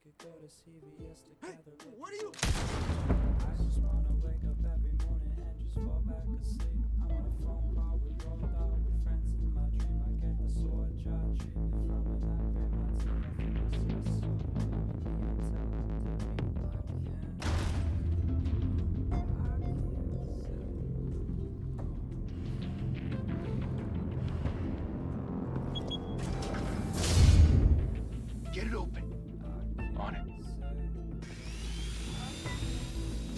could go to CVS together. Hey, what are you? I just wanna wake up every morning and just fall back asleep. I'm on a phone call with Roald Dahl with friends in my dream. I get the sword jaw treatment from an I bring my teeth. I feel myself so Get it open. On it.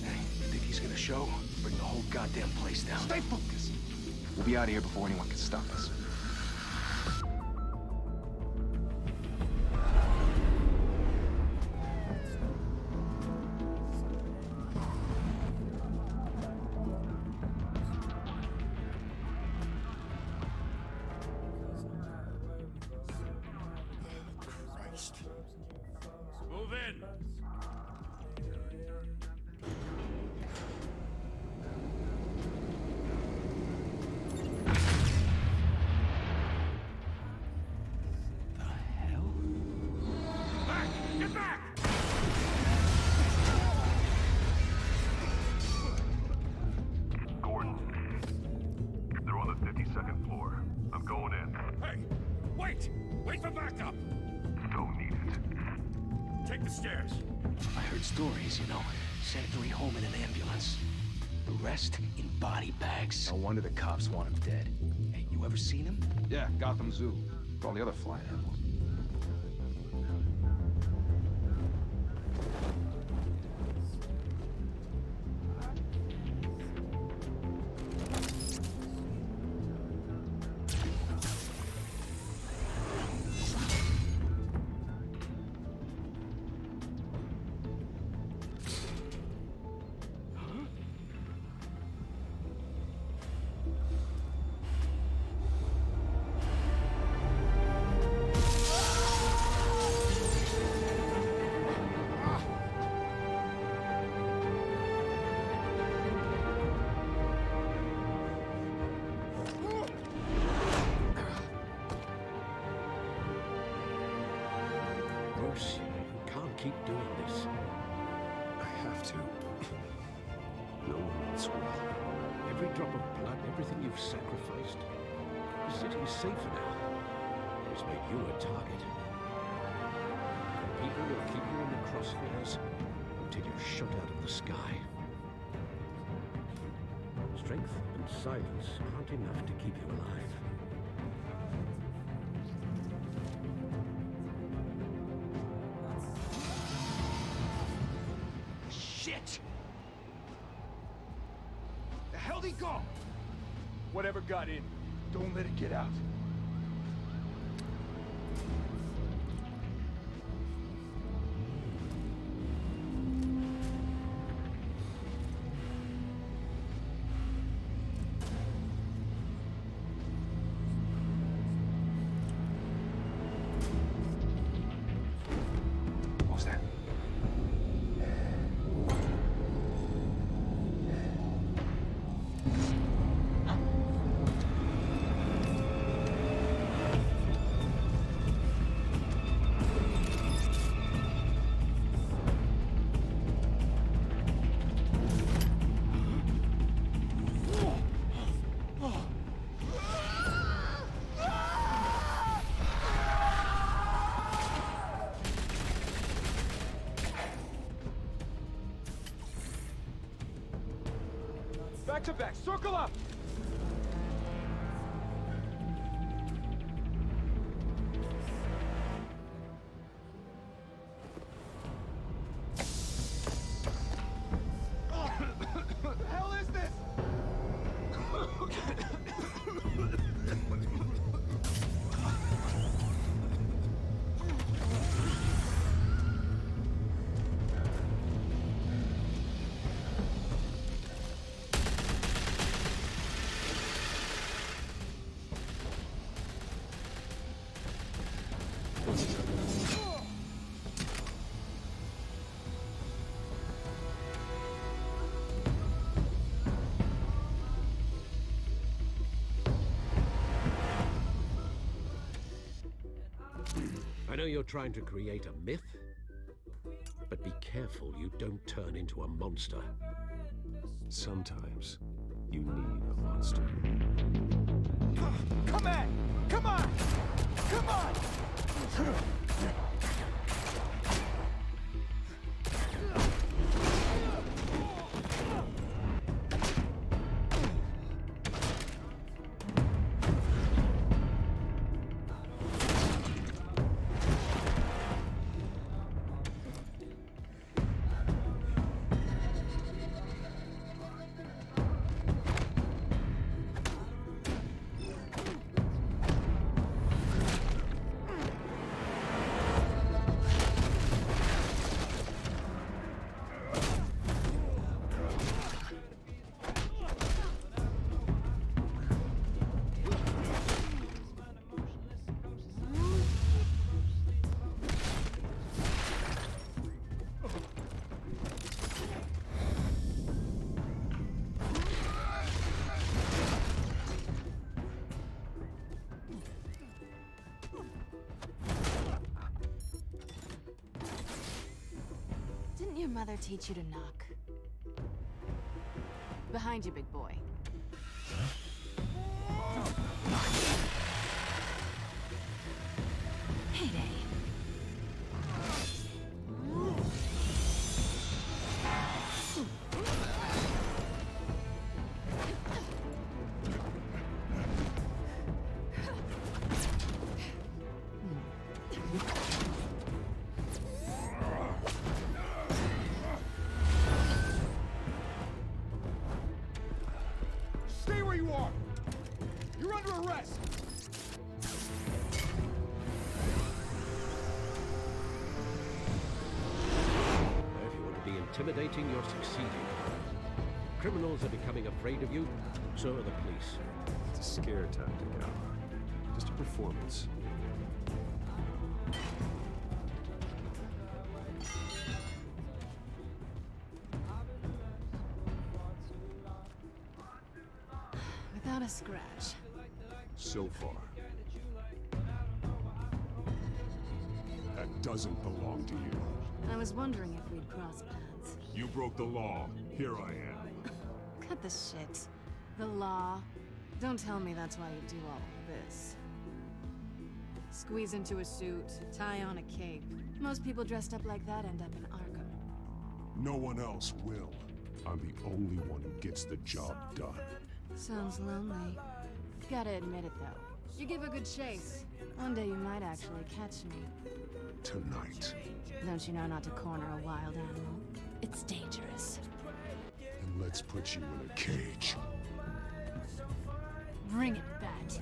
Hey, you think he's gonna show? Bring the whole goddamn place down. Stay focused. We'll be out of here before anyone can stop us. Move in. The hell? Back! Get back! Gordon, they're on the 52nd floor. I'm going in. Hey! Wait! Wait for backup! Don't need it. Take the stairs. I heard stories, you know. Sent 3 home in an ambulance. The rest in body bags. No wonder the cops want him dead. Hey, you ever seen him? Yeah, Gotham Zoo. For all the other flying animals. Bruce, you can't keep doing this. I have to. No one wants well. Every drop of blood, everything you've sacrificed. The city's safer now. It's made you a target. And people will keep you in the crosshairs until you're shot out of the sky. Strength and silence aren't enough to keep you alive. Shit! The hell'd he go? Whatever got in, don't let it get out. What was that? Back to back, circle up! What the hell is this? I know you're trying to create a myth, But be careful you don't turn into a monster. Sometimes you need a monster. Come on! Come on! Come on! Didn't your mother teach you to knock? Behind you, big boy. Heyday. Stay where you are! You're under arrest! If you want to be intimidating, you're succeeding. Criminals are becoming afraid of you, so are the police. It's a scare tactic, Al. Just a performance. Without a scratch. So far. That doesn't belong to you. I was wondering if we'd cross paths. You broke the law. Here I am. Cut the shit. The law. Don't tell me that's why you do all of this. Squeeze into a suit, tie on a cape. Most people dressed up like that end up in Arkham. No one else will. I'm the only one who gets the job done. Sounds lonely. Gotta admit it, though. You give a good chase. One day you might actually catch me. Tonight. Don't you know not to corner a wild animal? It's dangerous. And let's put you in a cage. Bring it, Bat.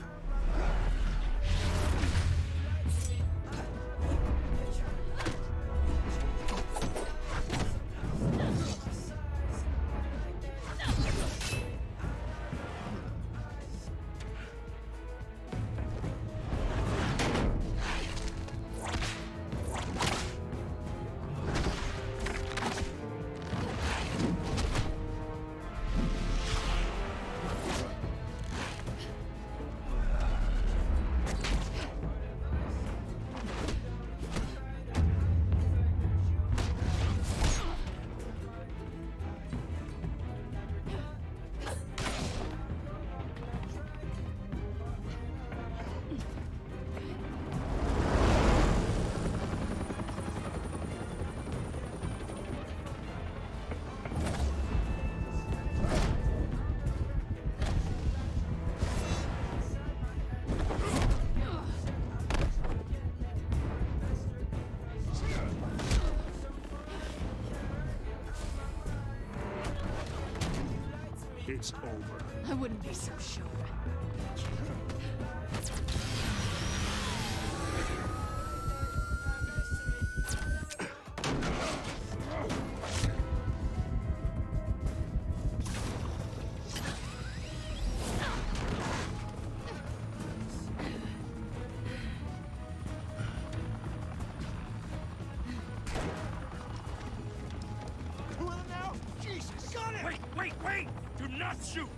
It's over. I wouldn't be so sure. Well now? Jesus, got it! Wait, wait, wait! Do not shoot!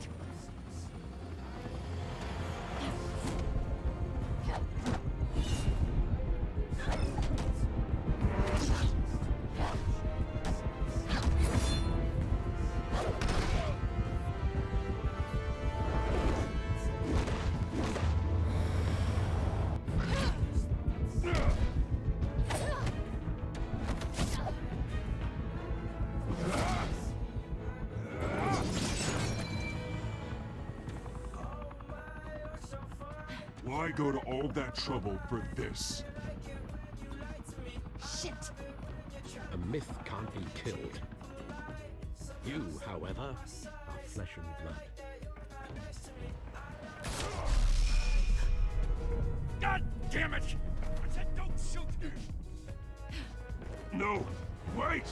Why go to all that trouble for this? Shit! A myth can't be killed. You, however, are flesh and blood. God damn it! I said don't shoot! No! Wait!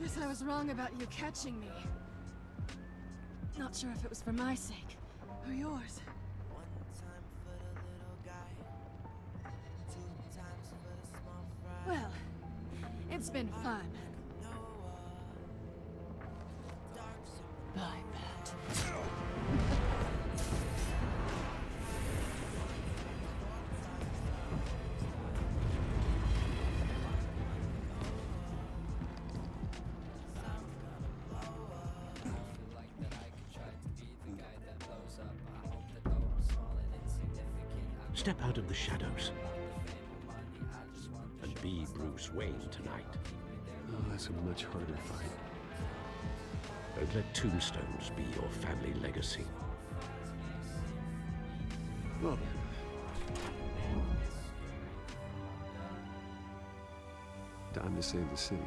Guess I was wrong about you catching me. Not sure if it was for my sake or yours. Well, it's been fun. Bye, Pat. Step out of the shadows and be Bruce Wayne tonight. Oh, that's a much harder fight. Don't let tombstones be your family legacy. Oh. Time to save the city.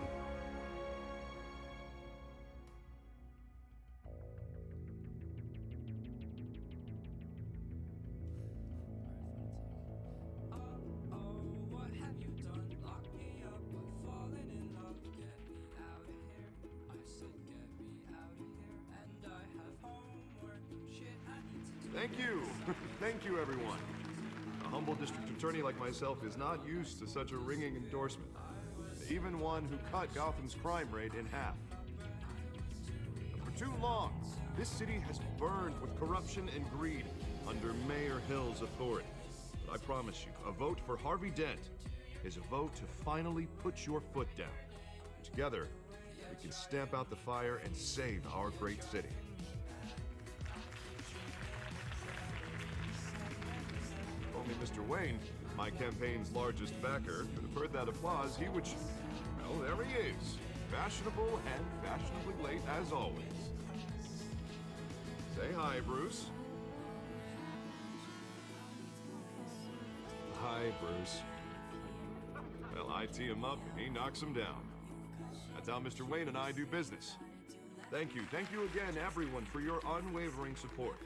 Thank you. Thank you, everyone. A humble district attorney like myself is not used to such a ringing endorsement. Even one who cut Gotham's crime rate in half. For too long, this city has burned with corruption and greed under Mayor Hill's authority. But I promise you, a vote for Harvey Dent is a vote to finally put your foot down. Together, we can stamp out the fire and save our great city. Only Mr. Wayne, my campaign's largest backer, could have heard that applause, he would... Well, there he is. Fashionable and fashionably late as always. Say hi, Bruce. Hi, Bruce. Well, I tee him up and he knocks him down. That's how Mr. Wayne and I do business. Thank you again, everyone, for your unwavering support.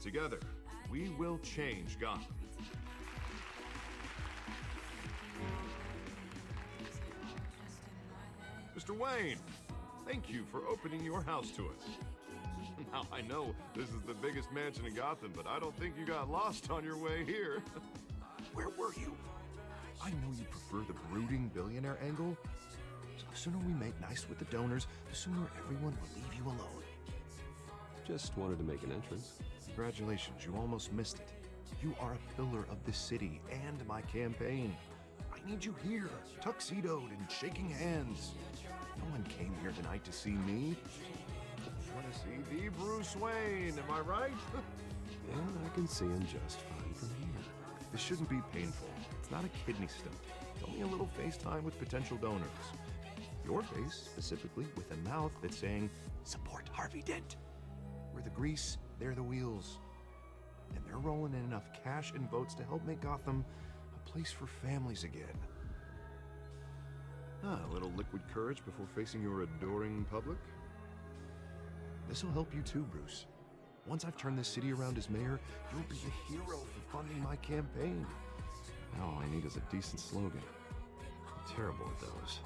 Together, we will change Gotham. Mr. Wayne, thank you for opening your house to us. Now, I know this is the biggest mansion in Gotham, but I don't think you got lost on your way here. Where were you? I know you prefer the brooding billionaire angle, so the sooner we make nice with the donors, the sooner everyone will leave you alone. Just wanted to make an entrance. Congratulations, you almost missed it. You are a pillar of this city and my campaign. I need you here, tuxedoed and shaking hands. No one came here tonight to see me. I want to see the Bruce Wayne, am I right? And I can see him just fine from here. This shouldn't be painful. It's not a kidney stone. It's only a little FaceTime with potential donors. Your face, specifically, with a mouth that's saying, support Harvey Dent. We're the grease, they're the wheels. And they're rolling in enough cash and votes to help make Gotham a place for families again. A little liquid courage before facing your adoring public. This'll help you too, Bruce. Once I've turned this city around as mayor, you'll be the hero for funding my campaign. Now all I need is a decent slogan. I'm terrible at those.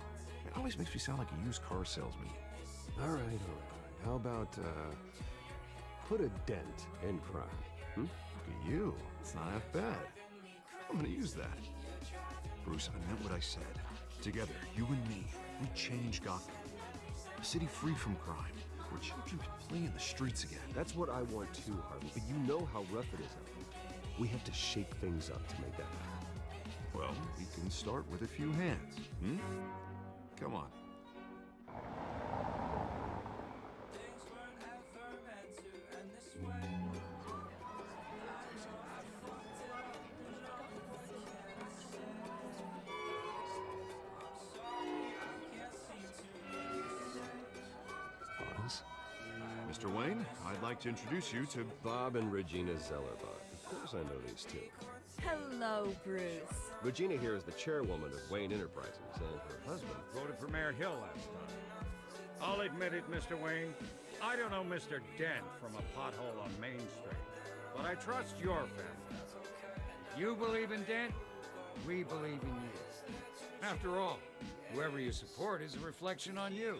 It always makes me sound like a used car salesman. All right. How about, put a dent in crime? Look at you. It's not half bad. I'm gonna use that. Bruce, I meant what I said. Together, you and me, we change Gotham. A city free from crime, where children can play in the streets again. That's what I want too, Harvey, but you know how rough it is out there. We have to shake things up to make that happen. Well, we can start with a few hands, Come on. Mr. Wayne, I'd like to introduce you to Bob and Regina Zellerbach. Of course I know these two. Hello, Bruce. Regina here is the chairwoman of Wayne Enterprises, and her husband... Voted for Mayor Hill last time. I'll admit it, Mr. Wayne. I don't know Mr. Dent from a pothole on Main Street, but I trust your family. You believe in Dent, we believe in you. After all, whoever you support is a reflection on you.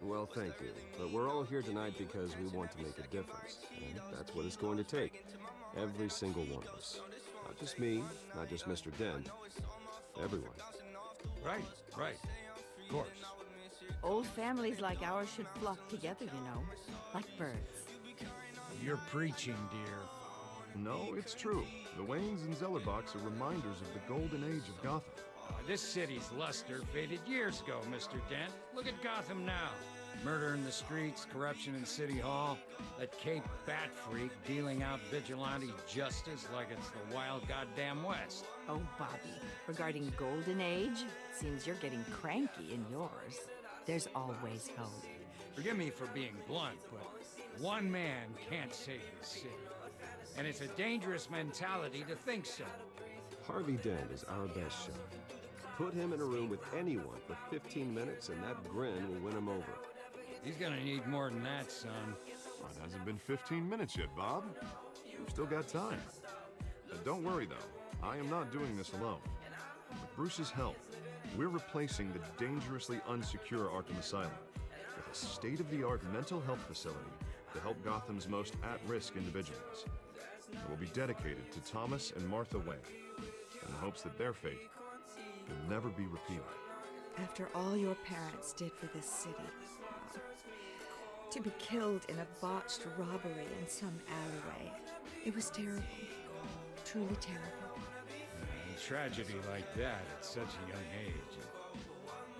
Well, thank you. But we're all here tonight because we want to make a difference. And that's what it's going to take. Every single one of us. Not just me, not just Mr. Dent. Everyone. Right. Of course. Old families like ours should flock together, you know, like birds. You're preaching, dear. No, it's true. The Waynes and Zellerbachs are reminders of the golden age of Gotham. This city's luster faded years ago, Mr. Dent. Look at Gotham now. Murder in the streets, corruption in City Hall, that Cape Bat freak dealing out vigilante justice like it's the wild goddamn West. Oh, Bobby, regarding Golden Age, seems you're getting cranky in yours. There's always hope. Forgive me for being blunt, but one man can't save the city. And it's a dangerous mentality to think so. Harvey Dent is our best shot. Put him in a room with anyone for 15 minutes and that grin will win him over. He's gonna need more than that, son. Well, it hasn't been 15 minutes yet, Bob. We've still got time. But don't worry, though. I am not doing this alone. With Bruce's help, we're replacing the dangerously unsecure Arkham Asylum with a state-of-the-art mental health facility to help Gotham's most at-risk individuals. It will be dedicated to Thomas and Martha Wayne in the hopes that their fate will never be repeated. After all your parents did for this city, to be killed in a botched robbery in some alleyway, it was terrible. Truly terrible. A tragedy like that at such a young age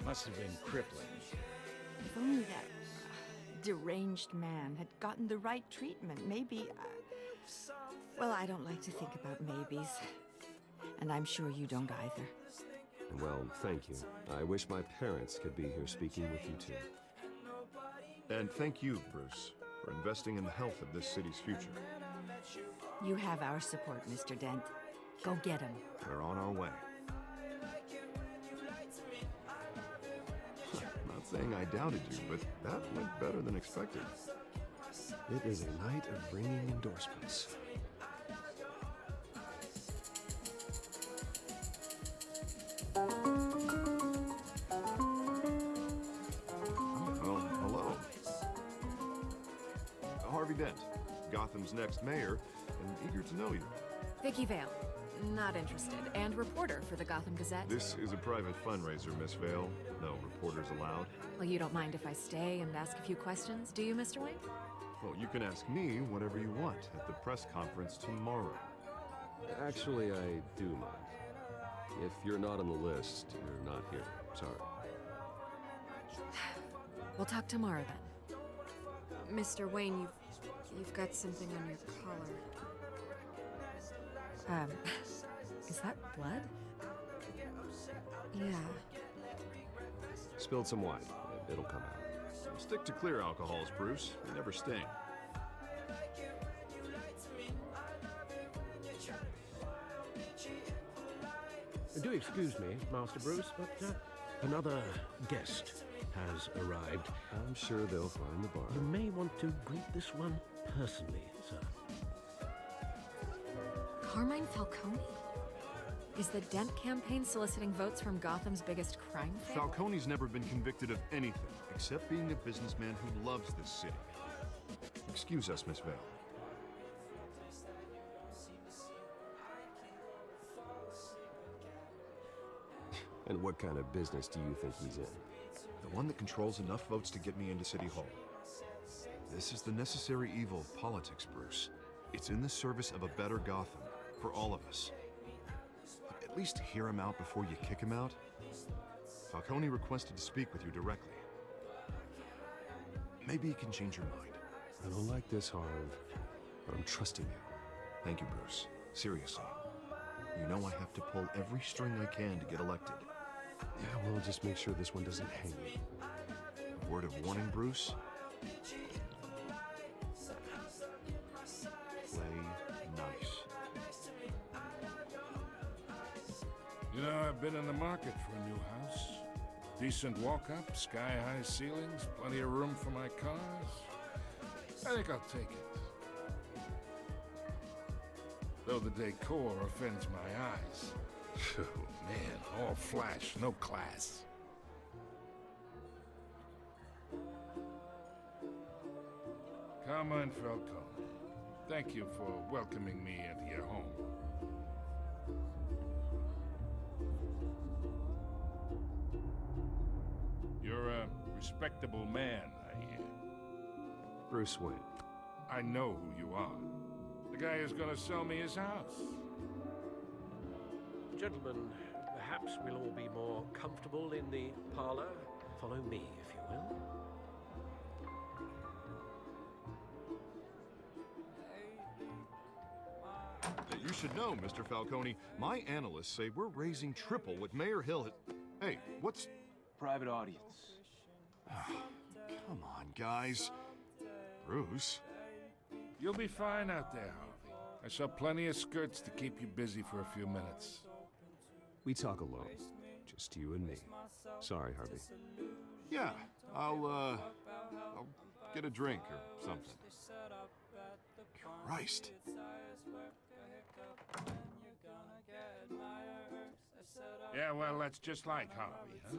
must have been crippling. If only that deranged man had gotten the right treatment, maybe... Well, I don't like to think about maybes. And I'm sure you don't either. Well, thank you. I wish my parents could be here speaking with you too. And thank you, Bruce, for investing in the health of this city's future. You have our support, Mr. Dent. Go get him. We're on our way. Not saying I doubted you, but that went better than expected. It is a night of ringing endorsements. Well, hello. Harvey Dent, Gotham's next mayor, and eager to know you. Vicky Vale. Not interested. And reporter for the Gotham Gazette. This is a private fundraiser, Miss Vale. No reporters allowed. Well, you don't mind if I stay and ask a few questions, do you, Mr. Wayne? Well, you can ask me whatever you want at the press conference tomorrow. Actually, I do mind. If you're not on the list, you're not here. Sorry. We'll talk tomorrow then. Mr. Wayne, you've got something on your collar. Is that blood? Yeah. Spilled some wine. It'll come out. Stick to clear alcohols, Bruce. They never sting. Do excuse me, Master Bruce, but another guest has arrived. I'm sure they'll find the bar. You may want to greet this one personally, sir. Carmine Falcone? Is the Dent campaign soliciting votes from Gotham's biggest crime family? Falcone's never been convicted of anything except being a businessman who loves this city. Excuse us, Miss Vale. And what kind of business do you think he's in? The one that controls enough votes to get me into City Hall. This is the necessary evil of politics, Bruce. It's in the service of a better Gotham, for all of us. At least hear him out before you kick him out. Falcone requested to speak with you directly. Maybe he can change your mind. I don't like this, Harv, but I'm trusting you. Thank you, Bruce. Seriously. You know I have to pull every string I can to get elected. Yeah, well, just make sure this one doesn't hang you. Word of warning, Bruce? Play nice. You know, I've been in the market for a new house. Decent walk-up, sky-high ceilings, plenty of room for my cars. I think I'll take it. Though the decor offends my eyes. Oh, man, all flash, no class. Carmine Falcone, thank you for welcoming me into your home. You're a respectable man, I hear. Bruce Wayne. I know who you are. The guy who's gonna sell me his house. Gentlemen, perhaps we'll all be more comfortable in the parlor. Follow me, if you will. You should know, Mr. Falcone, my analysts say we're raising triple what Mayor Hill had... Hey, what's... Private audience. Come on, guys. Bruce? You'll be fine out there, Harvey. I saw plenty of skirts to keep you busy for a few minutes. We talk alone. Just you and me. Sorry, Harvey. Yeah, I'll get a drink or something. Christ. Yeah, well, that's just like Harvey, huh?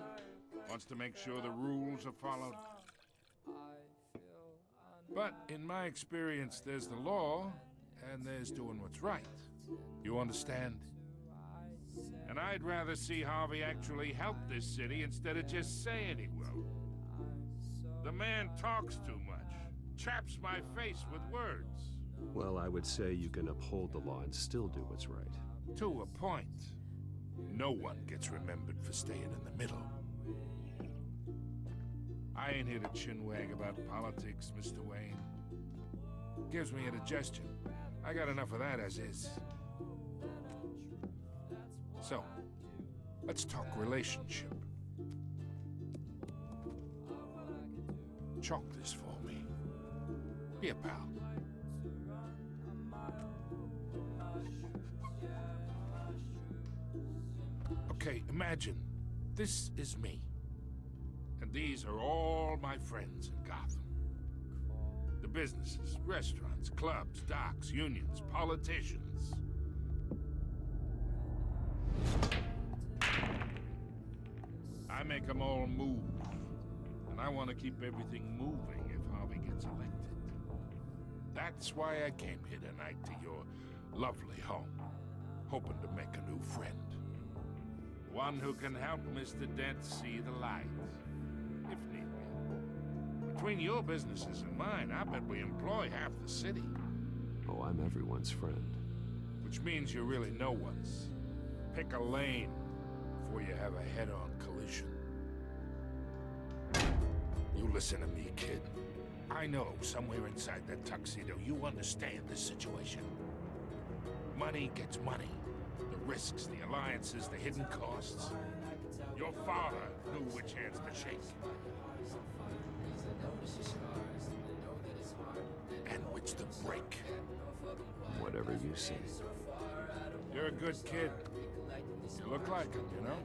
Wants to make sure the rules are followed. But in my experience, there's the law, and there's doing what's right. You understand? And I'd rather see Harvey actually help this city instead of just saying he will. The man talks too much, chaps my face with words. Well, I would say you can uphold the law and still do what's right. To a point. No one gets remembered for staying in the middle. I ain't here to chinwag about politics, Mr. Wayne. Gives me indigestion. I got enough of that as is. So, let's talk relationship. Chalk this for me. Be a pal. Okay, imagine this is me. And these are all my friends in Gotham. The businesses, restaurants, clubs, docks, unions, politicians. I make them all move. And I want to keep everything moving if Harvey gets elected. That's why I came here tonight to your lovely home, hoping to make a new friend. One who can help Mr. Dent see the light, if need be. Between your businesses and mine, I bet we employ half the city. Oh, I'm everyone's friend. Which means you're really no one's. Pick a lane before you have a head-on collision. You listen to me, kid. I know somewhere inside that tuxedo you understand this situation. Money gets money. The risks, the alliances, the hidden costs. Your father knew which hands to shake. And which to break. Whatever you say. You're a good kid. You look like him, you know?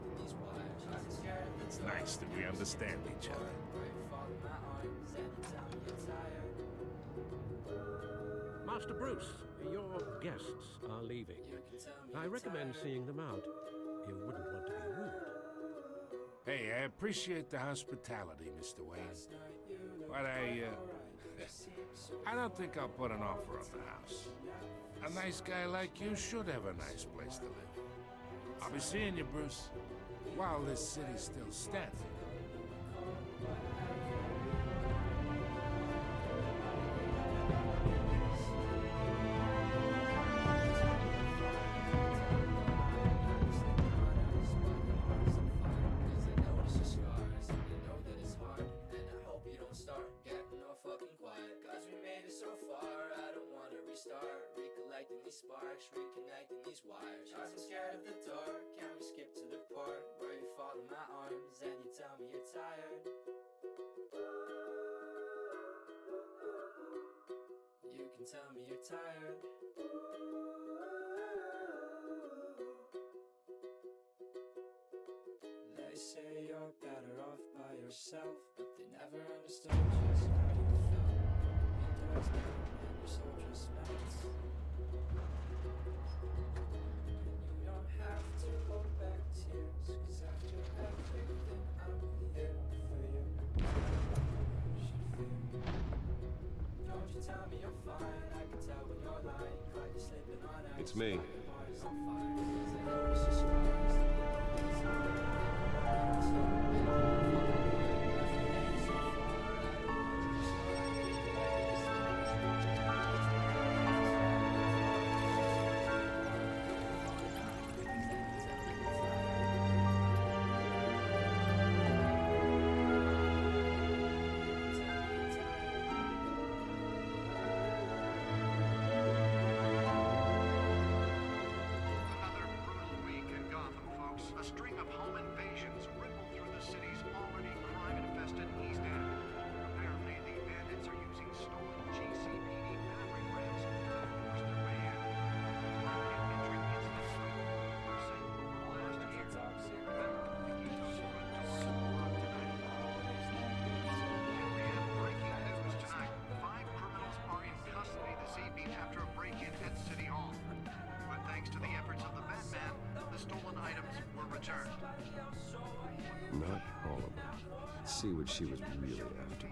It's nice that we understand each other. Master Bruce, your guests are leaving. I recommend seeing them out. You wouldn't want to be rude. Hey, I appreciate the hospitality, Mr. Wayne. But I don't think I'll put an offer on the house. A nice guy like you should have a nice place to live. I'll be seeing you, Bruce, while this city's still standing. Reconnecting these wires. I'm scared of the dark. Can we skip to the part where you fall in my arms and you tell me you're tired? You can tell me you're tired. They say you're better off by yourself, but they never understood just how you felt. Windows down and your soul just melts. Have to hold back tears, 'cause after everything I'm here for you. Don't you tell me you're fine, I can tell when you're lying, like you're sleeping on ice. It's me. Not all of them. Let's see what she was really after.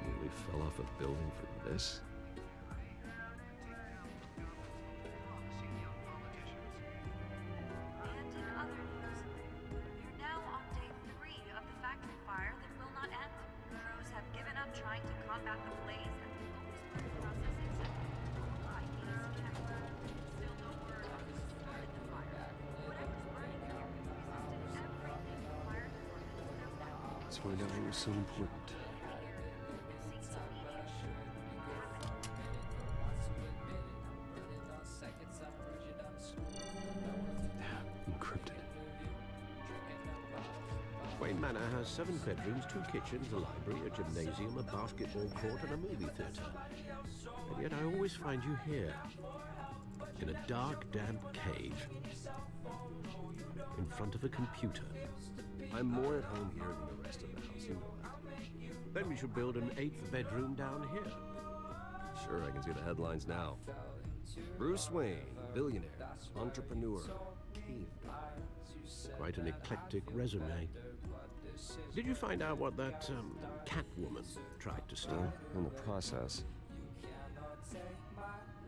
Nearly fell off a building for this? Let's find out what was so important. Encrypted. Wayne Manor has 7 bedrooms, 2 kitchens, a library, a gymnasium, a basketball court, and a movie theater. And yet I always find you here, in a dark, damp cave, in front of a computer. I'm more at home here than the rest of the house, you know that. Then we should build an 8th bedroom down here. Sure, I can see the headlines now. Bruce Wayne, billionaire, entrepreneur, cave guy. Quite an eclectic resume. Did you find out what that Catwoman tried to steal? In the process.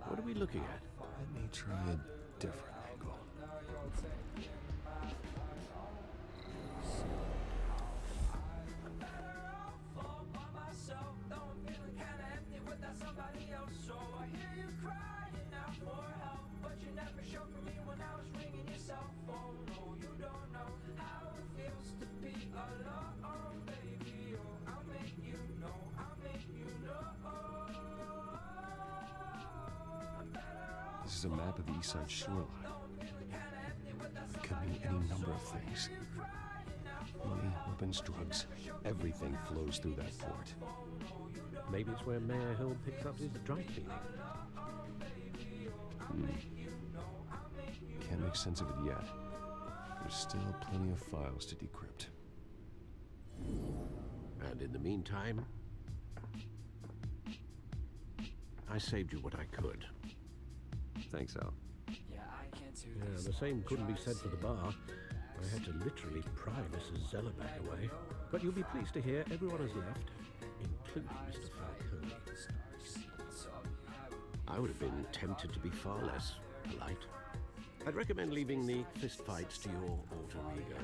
What are we looking at? Let me try a different angle. This is a map of the East Side shoreline. It could mean any number of things. Money, weapons, drugs, everything flows through that port. Maybe it's where Mayor Hill picks up his dry cleaning. make sense of it yet. There's still plenty of files to decrypt. And in the meantime, I saved you what I could. Thanks, Al. Yeah, the same couldn't be said for the bar. I had to literally pry Mrs. Zellerback away. But you'll be pleased to hear everyone has left, including Mr. Falcone. I would have been tempted to be far less polite. I'd recommend leaving the fistfights to your alter ego.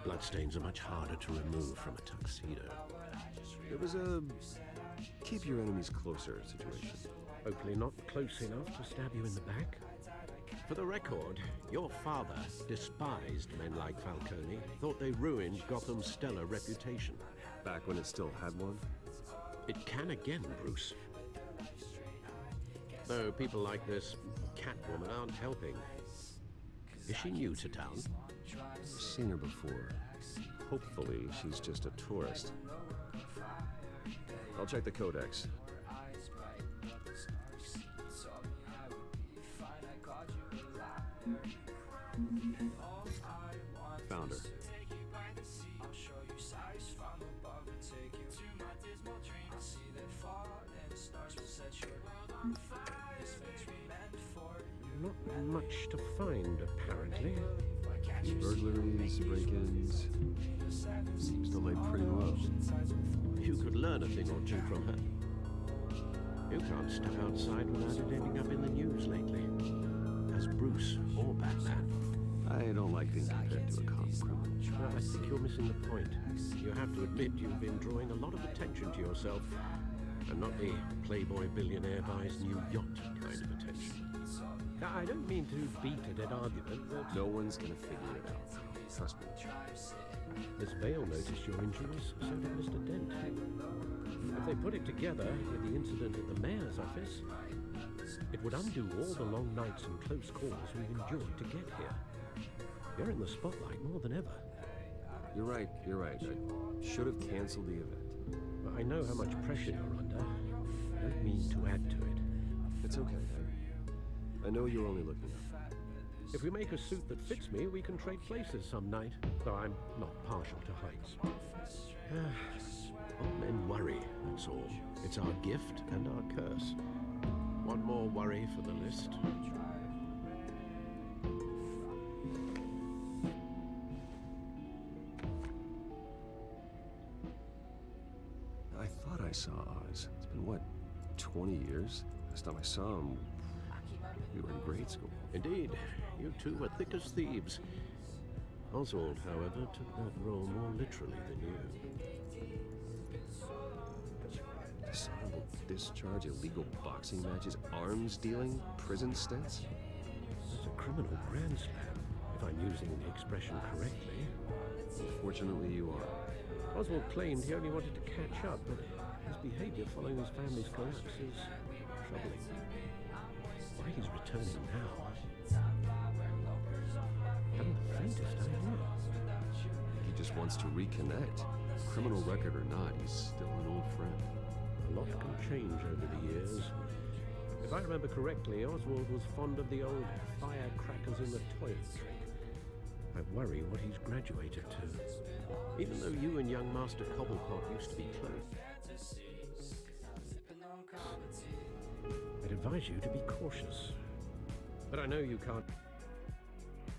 Bloodstains are much harder to remove from a tuxedo. It was a keep your enemies closer situation. Hopefully not close enough to stab you in the back. For the record, your father despised men like Falcone, thought they ruined Gotham's stellar reputation. Back when it still had one? It can again, Bruce. Though people like this Catwoman aren't helping. Is she new to town? I've seen her before. Hopefully, she's just a tourist. I'll check the codex. Found her. Not much to find, apparently. Burglaries, break-ins. Seems to lay pretty low. You could learn a thing or two from her. You can't step outside without it ending up in the news lately. As Bruce or Batman. I don't like being compared to a common criminal. Well, I think you're missing the point. You have to admit you've been drawing a lot of attention to yourself, and not the playboy billionaire buys new yacht kind of attention. Now, I don't mean to beat a dead argument, but... No one's gonna figure it out. Trust me. Miss Vale noticed your injuries, so did Mr. Dent. If they put it together with the incident at the mayor's office, it would undo all the long nights and close calls we've endured to get here. You're in the spotlight more than ever. You're right. I should have canceled the event. But I know how much pressure you're under. I don't mean to add to it. It's okay. I know you're only looking up. If we make a suit that fits me, we can trade places some night, though I'm not partial to heights. Old men worry, that's all. It's our gift and our curse. One more worry for the list. I thought I saw Oz. It's been, what, 20 years? Last time I saw him, we were in grade school. Indeed. You two were thick as thieves. Oswald, however, took that role more literally than you. Dishonorable discharge, illegal boxing matches, arms dealing, prison stints? That's a criminal grand slam, if I'm using the expression correctly. Unfortunately, you are. Oswald claimed he only wanted to catch up, but his behavior following his family's collapse is troubling. Why he's returning now, I haven't the faintest idea. He just wants to reconnect. Criminal record or not, he's still an old friend. A lot can change over the years. If I remember correctly, Oswald was fond of the old firecrackers in the toilet trick. I worry what he's graduated to. Even though you and young Master Cobblepot used to be close, I'd advise you to be cautious. But I know you can't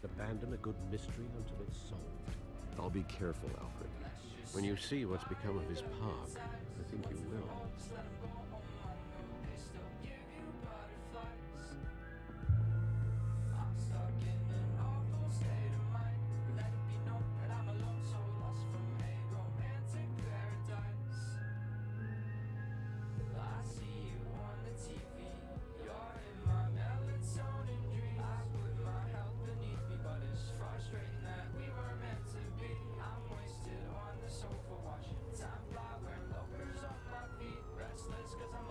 abandon a good mystery until it's solved. I'll be careful, Alfred. When you see what's become of his park, I think you will. Sofa watching time fly, wearing loafers on my feet, restless 'cause I'm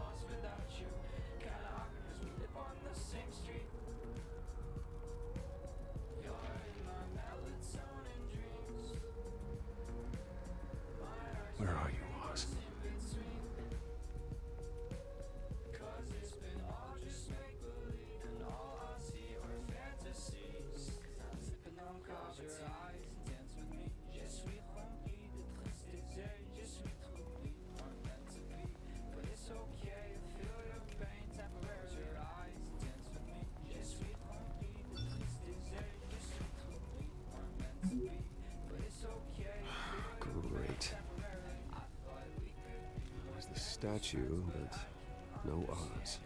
statue, but no odds.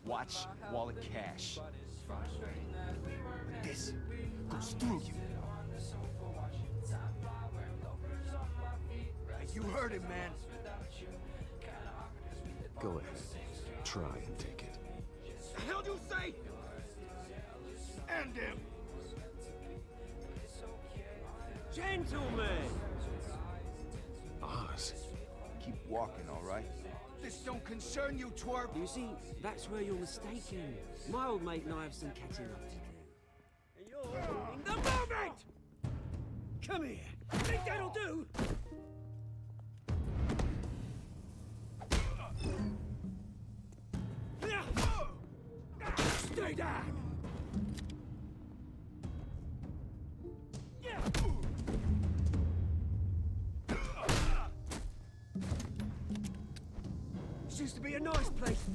Watch Wallet Cash. This goes through you. You heard it, man. Go ahead. Try and take it. The hell do you say? End him. Gentlemen! Oz. Keep walking, all right? This don't concern you, twerp. You see, that's where you're mistaken. My old mate and I have some catching up to do. And you're ruining the moment! Come here. Think that'll do? Stay down! This used to be a nice place.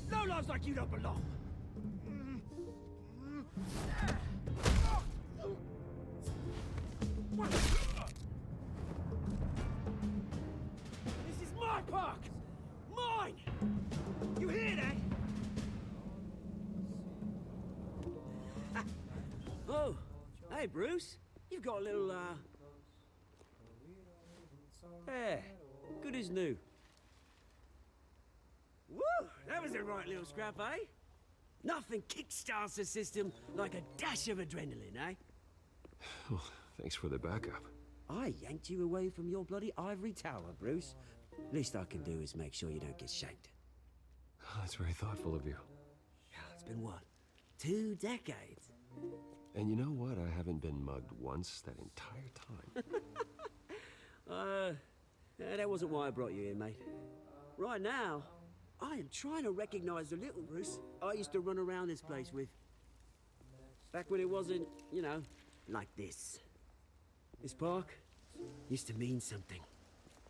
No lives like you don't belong. This is my park! Mine! You hear that? Oh, hey Bruce. You've got a little, yeah, good as new. Woo! That was a right little scrap, eh? Nothing kickstarts the system like a dash of adrenaline, eh? Well, thanks for the backup. I yanked you away from your bloody ivory tower, Bruce. Least I can do is make sure you don't get shanked. That's very thoughtful of you. It's been what? 2 decades? And you know what? I haven't been mugged once that entire time. That wasn't why I brought you here, mate. Right now, I am trying to recognize the little Bruce I used to run around this place with. Back when it wasn't, you know, like this. This park used to mean something.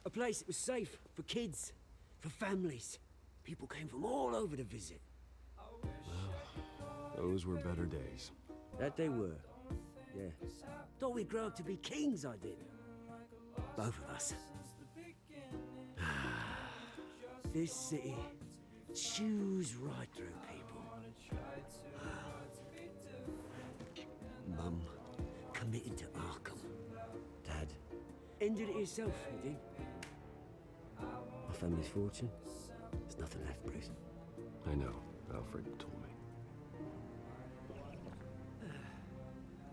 A place that was safe for kids, for families. People came from all over to visit. Those were better days. That they were. Yeah. Thought we'd grow up to be kings, I did. Both of us. This city chews right through people. Mum committed to Arkham. Dad ended it himself, he did. My family's fortune. There's nothing left, Bruce. I know. Alfred told me.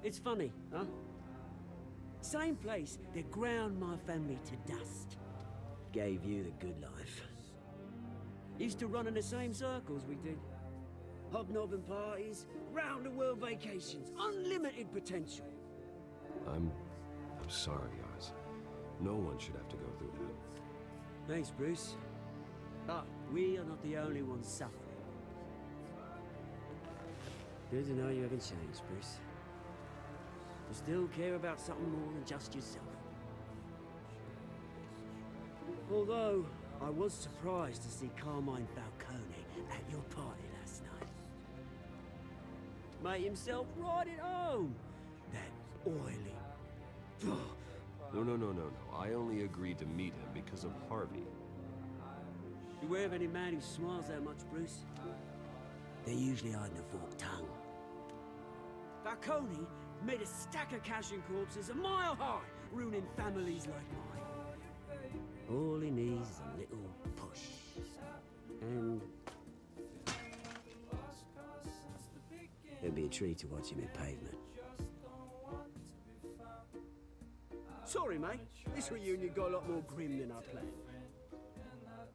It's funny, huh? Same place that ground my family to dust. Gave you the good life. Used to run in the same circles we did. Hobnobbing parties, round-the-world vacations, unlimited potential. I'm sorry, Oz. No one should have to go through that. Thanks, Bruce. But we are not the only ones suffering. Good to know you haven't changed, Bruce. You still care about something more than just yourself. Although, I was surprised to see Carmine Falcone at your party last night. Made himself right at home. That oily... No. I only agreed to meet him because of Harvey. Beware of any man who smiles that much, Bruce. They're usually hiding a forked tongue. Falcone made a stack of cash and corpses a mile high, ruining families like mine. All he needs is a little push. And... it'd be a treat to watch him in pavement. Sorry, mate. This reunion got a lot more grim than I planned.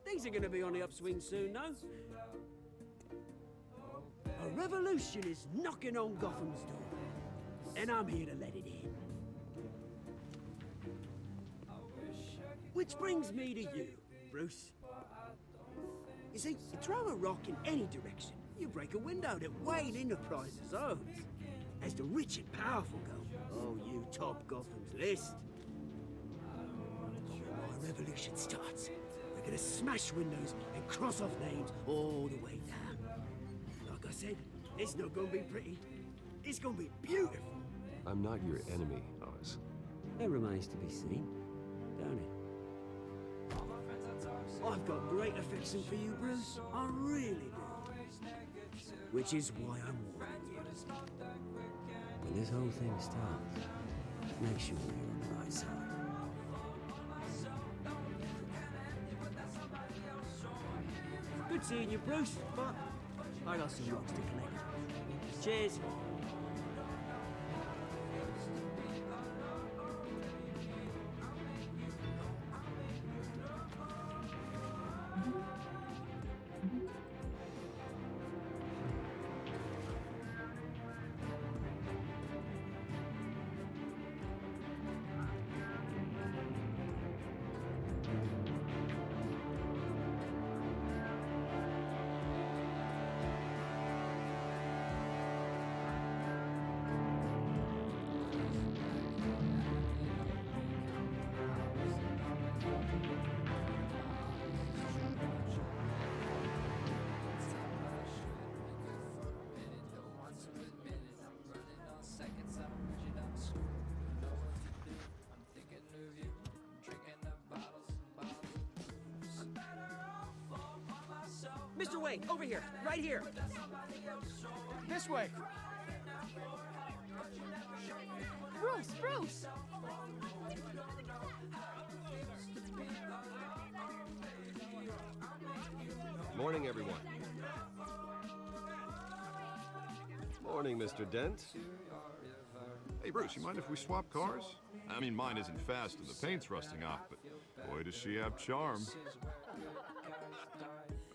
Things are gonna be on the upswing soon, no? A revolution is knocking on Gotham's door. And I'm here to let it in. Which brings me to you, Bruce. You see, you throw a rock in any direction, you break a window that Wayne Enterprises owns. As the rich and powerful go, oh, you top Gotham's list. revolution starts, we're gonna smash windows and cross off names all the way down. Like I said, it's not gonna be pretty. It's gonna be beautiful. I'm not your enemy, Oz. That remains to be seen, don't it? I've got great affection for you, Bruce. I really do. Which is why I'm warning you. When this whole thing starts, make sure you're on the right side. Good seeing you, Bruce, but I got some rocks to collect. Cheers. Mr. Wayne, over here, right here. This way. Bruce! Morning, everyone. Morning, Mr. Dent. Hey, Bruce, you mind if we swap cars? I mean, mine isn't fast and the paint's rusting off, but boy, does she have charm.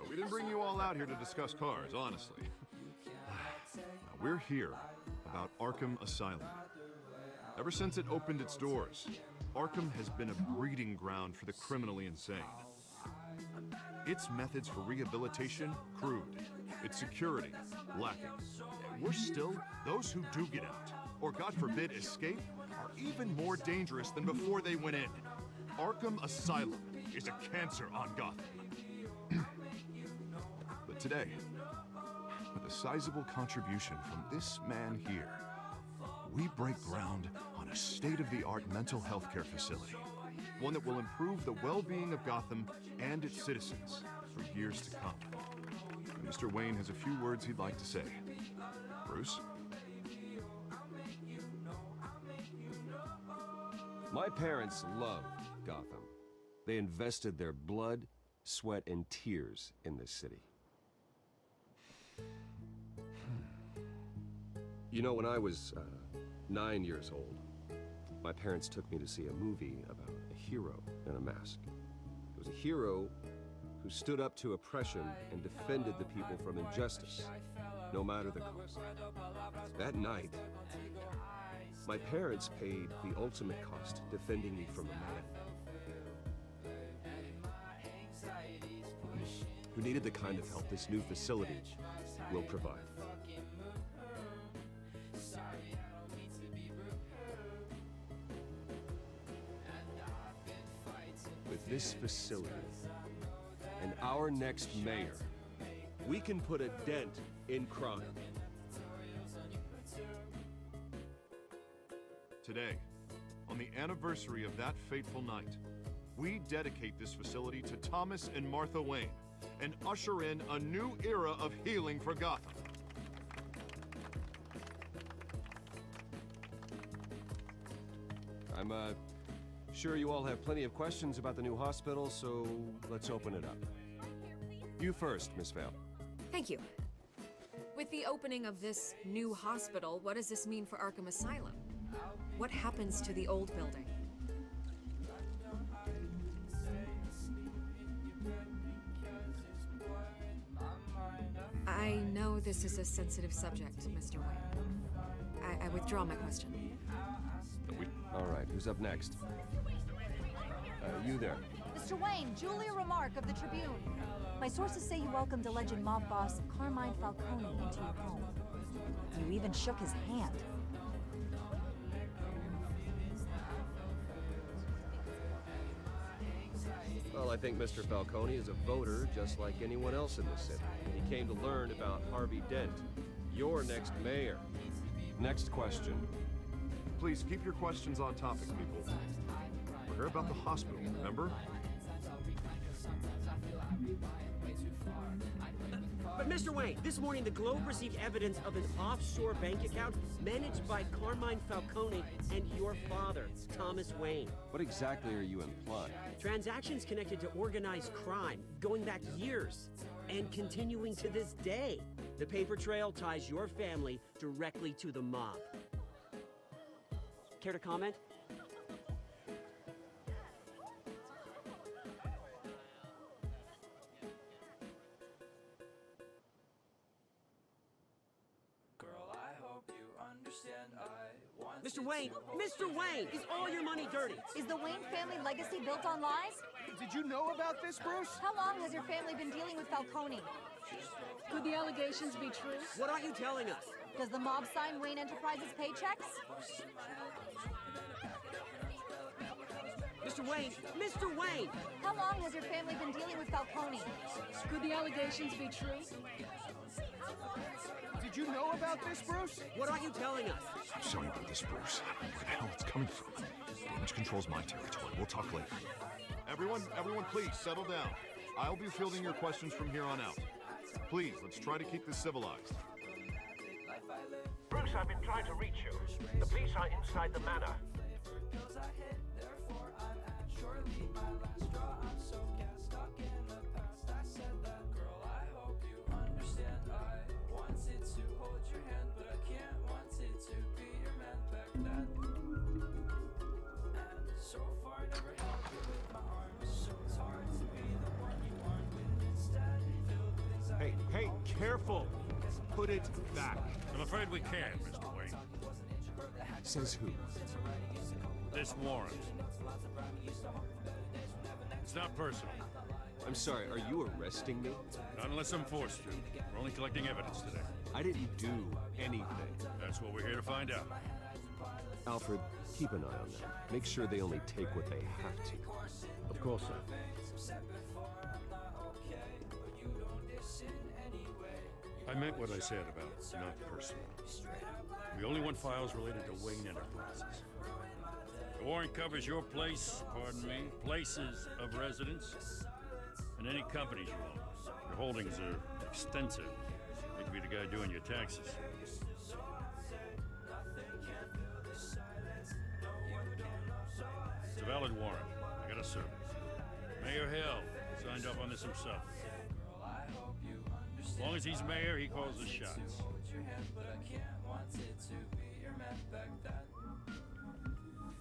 We didn't bring you all out here to discuss cars, honestly. Now, we're here about Arkham Asylum. Ever since it opened its doors, Arkham has been a breeding ground for the criminally insane. Its methods for rehabilitation, crude. Its security, lacking. Worse still, those who do get out, or God forbid escape, are even more dangerous than before they went in. Arkham Asylum is a cancer on Gotham. But today, with a sizable contribution from this man here, we break ground on a state-of-the-art mental health care facility. One that will improve the well-being of Gotham and its citizens for years to come. And Mr. Wayne has a few words he'd like to say. Bruce? My parents loved Gotham. They invested their blood, sweat, and tears in this city. You know, when I was 9 years old, my parents took me to see a movie about a hero in a mask. It was a hero who stood up to oppression and defended the people from injustice, no matter the cost. That night, my parents paid the ultimate cost defending me from a man who needed the kind of help this new facility will provide. With this facility and our next mayor, we can put a dent in crime. Today, on the anniversary of that fateful night, we dedicate this facility to Thomas and Martha Wayne and usher in a new era of healing for Gotham. I'm sure you all have plenty of questions about the new hospital, so let's open it up. You first, Miss Vale. Thank you. With the opening of this new hospital, what does this mean for Arkham Asylum? What happens to the old building? I know this is a sensitive subject, Mr. Wayne. I withdraw my question. All right, who's up next? You there. Mr. Wayne, Julia Remark of the Tribune. My sources say you welcomed alleged mob boss Carmine Falcone into your home. You even shook his hand. Well, I think Mr. Falcone is a voter just like anyone else in the city. He came to learn about Harvey Dent, your next mayor. Next question. Please keep your questions on topic, people. We're here about the hospital, remember? But Mr. Wayne, this morning the Globe received evidence of an offshore bank account managed by Carmine Falcone and your father, Thomas Wayne. What exactly are you implying? Transactions connected to organized crime, going back years, and continuing to this day. The paper trail ties your family directly to the mob. Care to comment? Mr. Wayne! Mr. Wayne! Is all your money dirty? Is the Wayne family legacy built on lies? Did you know about this, Bruce? How long has your family been dealing with Falcone? Could the allegations be true? What aren't you telling us? Does the mob sign Wayne Enterprises paychecks? Mr. Wayne! Mr. Wayne! How long has your family been dealing with Falcone? Could the allegations be true? Did you know about this, Bruce? What aren't you telling us? I'm sorry about this, Bruce. Where the hell it's coming from? Damage control's my territory. We'll talk later. Everyone, please, settle down. I'll be fielding your questions from here on out. Please, let's try to keep this civilized. Bruce, I've been trying to reach you. The police are inside the manor. Hey, careful! Put it back. I'm afraid we can't, Mr. Wayne. Says who? This warrant. It's not personal. I'm sorry, are you arresting me? Not unless I'm forced to. We're only collecting evidence today. I didn't do anything. That's what we're here to find out. Alfred, keep an eye on them. Make sure they only take what they have to. Of course, sir. I meant what I said about not personal. We only want files related to Wayne Enterprises. The warrant covers your place, pardon me, places of residence, and any companies you own. Your holdings are extensive. You could be the guy doing your taxes. It's a valid warrant. I gotta serve it. Mayor Hill signed up on this himself. As long as he's mayor, he calls the shots.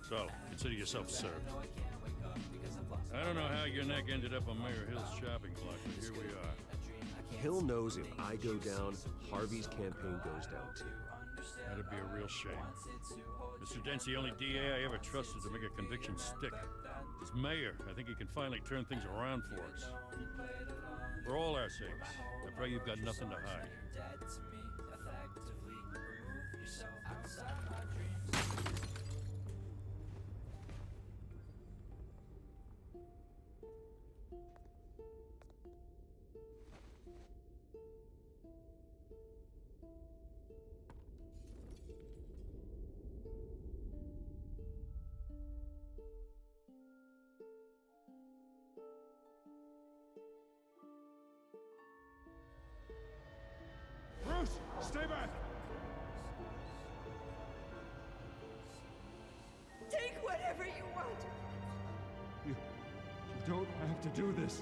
So, consider yourself served. I don't know how your neck ended up on Mayor Hill's shopping block, but here we are. Hill knows if I go down, Harvey's campaign goes down too. That'd be a real shame. Mr. Dent's the only DA I ever trusted to make a conviction stick. As mayor, I think he can finally turn things around for us. For all our sakes, I pray you've got nothing to hide. Bruce, stay back! Take whatever you want. You don't have to do this.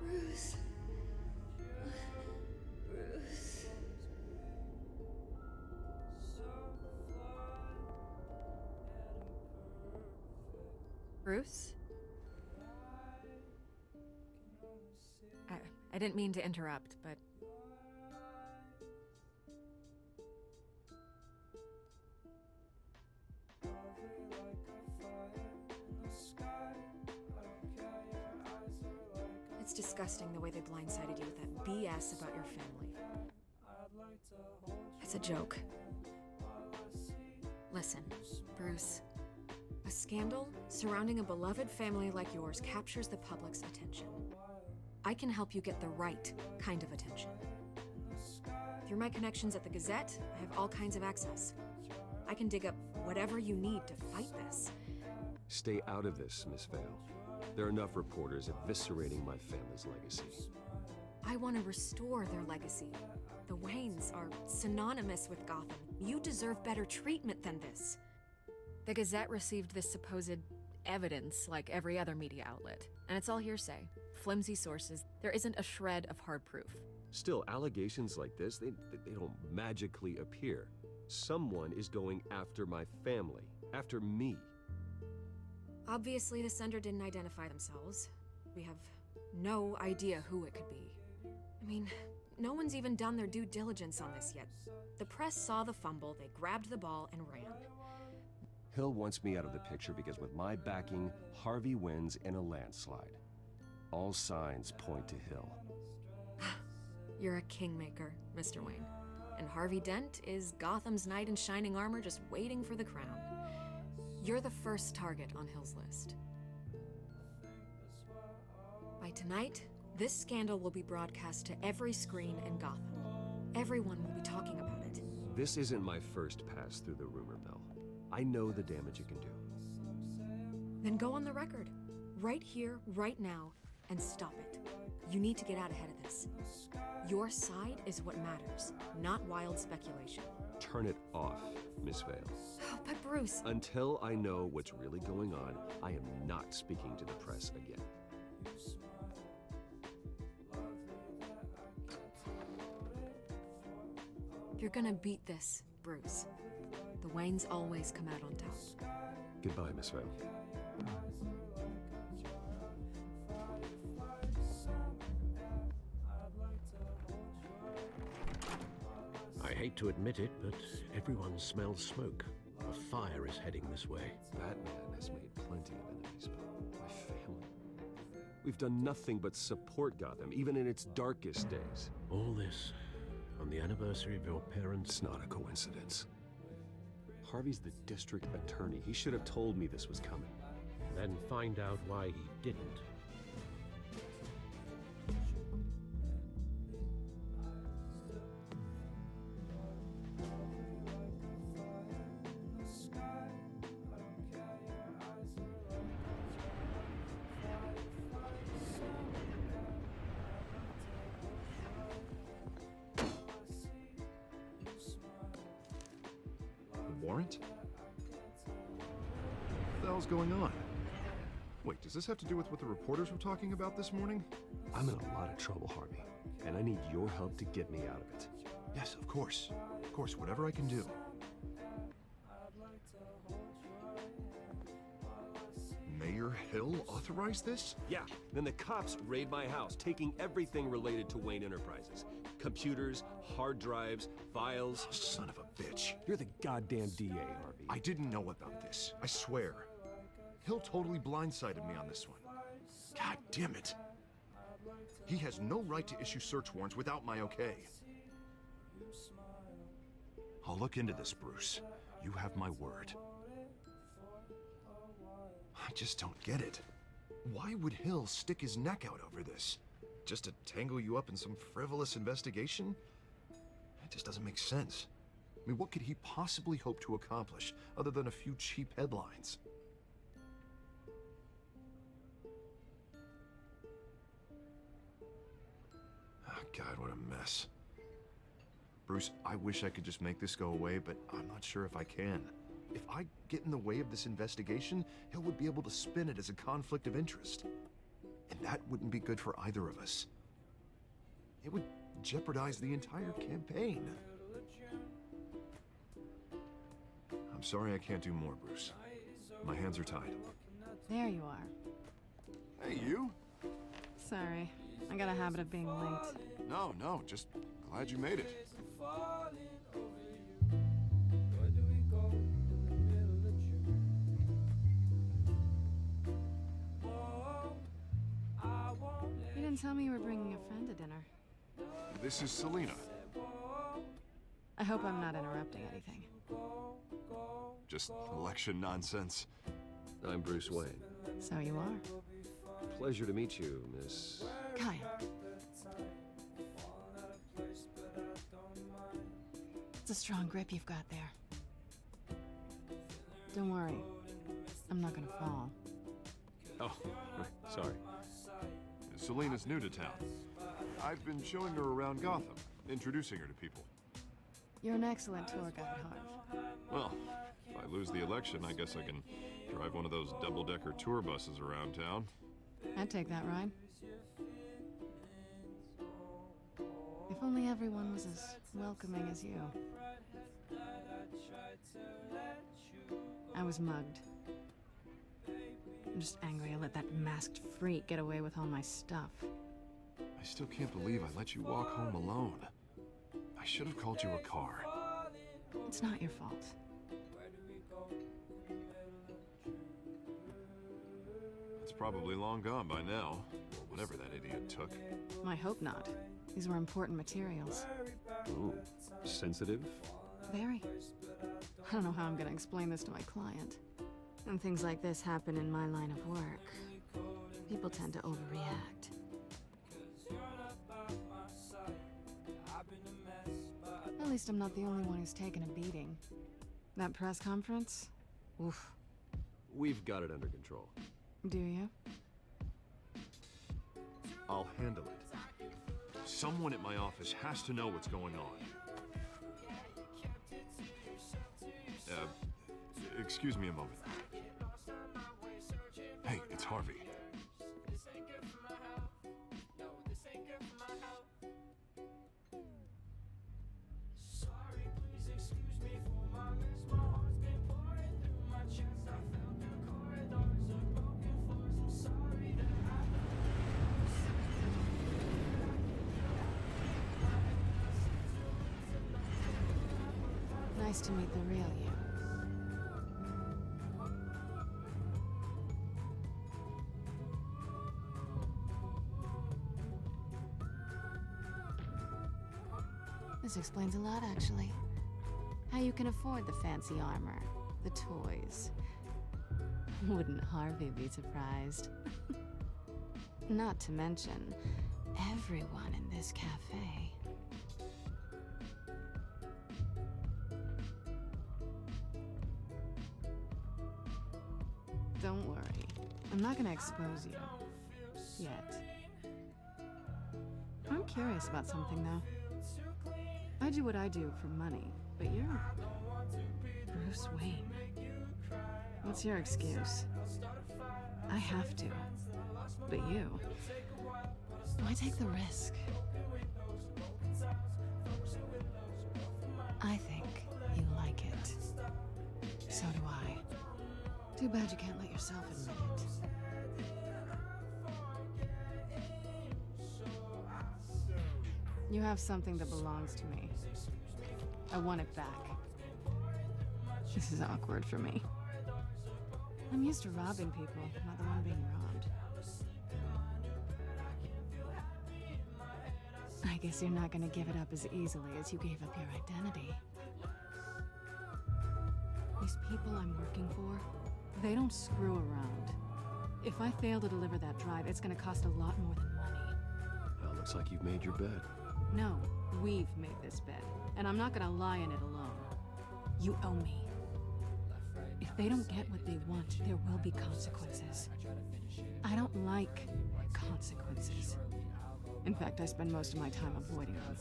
Bruce. Bruce. Bruce? I didn't mean to interrupt, but... It's disgusting the way they blindsided you with that BS about your family. It's a joke. Listen, Bruce. A scandal surrounding a beloved family like yours captures the public's attention. I can help you get the right kind of attention. Through my connections at the Gazette, I have all kinds of access. I can dig up whatever you need to fight this. Stay out of this, Miss Vale. There are enough reporters eviscerating my family's legacy. I want to restore their legacy. The Waynes are synonymous with Gotham. You deserve better treatment than this. The Gazette received this supposed evidence like every other media outlet, and it's all hearsay. Flimsy sources. There isn't a shred of hard proof. Still, allegations like this, they don't magically appear. Someone is going after my family, after me. Obviously, the sender didn't identify themselves. We have no idea who it could be. I mean, no one's even done their due diligence on this yet. The press saw the fumble, they grabbed the ball and ran. Hill wants me out of the picture because with my backing, Harvey wins in a landslide. All signs point to Hill. You're a kingmaker, Mr. Wayne. And Harvey Dent is Gotham's knight in shining armor just waiting for the crown. You're the first target on Hill's list. By tonight, this scandal will be broadcast to every screen in Gotham. Everyone will be talking about it. This isn't my first pass through the rumor mill. I know the damage it can do. Then go on the record. Right here, right now, and stop it. You need to get out ahead of this. Your side is what matters, not wild speculation. Turn it off, Miss Vale. Oh, but Bruce... Until I know what's really going on, I am not speaking to the press again. You're gonna beat this, Bruce. The Waynes always come out on top. Goodbye, Miss Vale. I hate to admit it, but everyone smells smoke. A fire is heading this way. That man has made plenty of enemies, but my family... We've done nothing but support Gotham, even in its darkest days. All this on the anniversary of your parents'... It's not a coincidence. Harvey's the district attorney. He should have told me this was coming. Then find out why he didn't. Warrant? What the hell's going on? Wait, does this have to do with what the reporters were talking about this morning? I'm in a lot of trouble, Harvey, and I need your help to get me out of it. Yes, of course. Of course, whatever I can do. Mayor Hill authorized this? Yeah, then the cops raid my house, taking everything related to Wayne Enterprises. Computers, hard drives, files. Oh, son of a bitch. You're the goddamn DA, Harvey. I didn't know about this. I swear. Hill totally blindsided me on this one. God damn it. He has no right to issue search warrants without my okay. I'll look into this, Bruce. You have my word. I just don't get it. Why would Hill stick his neck out over this? Just to tangle you up in some frivolous investigation? It just doesn't make sense. I mean, what could he possibly hope to accomplish other than a few cheap headlines? Oh, God, what a mess. Bruce, I wish I could just make this go away, but I'm not sure if I can. If I get in the way of this investigation, Hill would be able to spin it as a conflict of interest. And that wouldn't be good for either of us. It would jeopardize the entire campaign. I'm sorry I can't do more, Bruce. My hands are tied. There you are. Hey, you? Sorry. I got a habit of being late. No, just glad you made it. You didn't tell me you were bringing a friend to dinner. This is Selena. I hope I'm not interrupting anything. Just election nonsense. I'm Bruce Wayne. So you are. Pleasure to meet you, Miss... Kaya. It's a strong grip you've got there. Don't worry. I'm not gonna fall. Oh, sorry. Selena's new to town. I've been showing her around Gotham, introducing her to people. You're an excellent tour guide, Harv. Well, if I lose the election, I guess I can drive one of those double-decker tour buses around town. I'd take that ride. If only everyone was as welcoming as you. I was mugged. I'm just angry I let that masked freak get away with all my stuff. I still can't believe I let you walk home alone. I should have called you a car. It's not your fault. It's probably long gone by now, or whatever that idiot took. I hope not. These were important materials. Ooh, sensitive? Very. I don't know how I'm gonna explain this to my client. When things like this happen in my line of work, people tend to overreact. At least I'm not the only one who's taken a beating. That press conference? Oof. We've got it under control. Do you? I'll handle it. Someone at my office has to know what's going on. Excuse me a moment. Hey, it's Harvey. Nice to meet the real you. This explains a lot, actually. How you can afford the fancy armor, the toys. Wouldn't Harvey be surprised? Not to mention, everyone in this cafe. Don't worry. I'm not gonna expose you. Yet. I'm curious about something, though. I do what I do for money, but you're... Bruce Wayne. What's your excuse? I have to. But you... Why take the risk? I think you like it. So do I. Too bad you can't let yourself admit it. You have something that belongs to me. I want it back. This is awkward for me. I'm used to robbing people, not the one being robbed. I guess you're not gonna give it up as easily as you gave up your identity. These people I'm working for, they don't screw around. If I fail to deliver that drive, it's gonna cost a lot more than money. Well, looks like you've made your bed. No, we've made this bed, and I'm not gonna lie in it alone. You owe me. If they don't get what they want, there will be consequences. I don't like consequences. In fact, I spend most of my time avoiding them.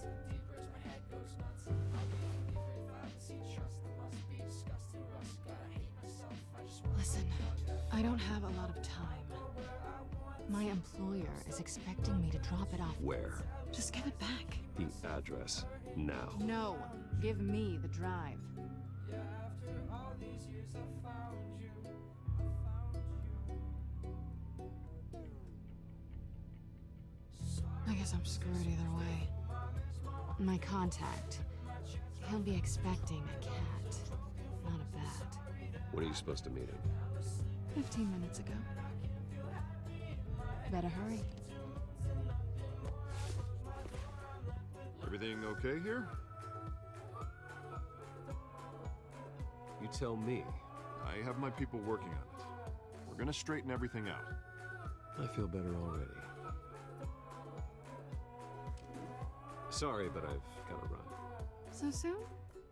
Listen, I don't have a lot of time. My employer is expecting me to drop it off. Where? Just give it back. The address. Now. No, give me the drive. I guess I'm screwed either way. My contact, he'll be expecting a cat, not a bat. When are you supposed to meet him? 15 minutes ago. Better hurry. Everything okay here? You tell me. I have my people working on it. We're gonna straighten everything out. I feel better already. Sorry, but I've gotta run. So soon?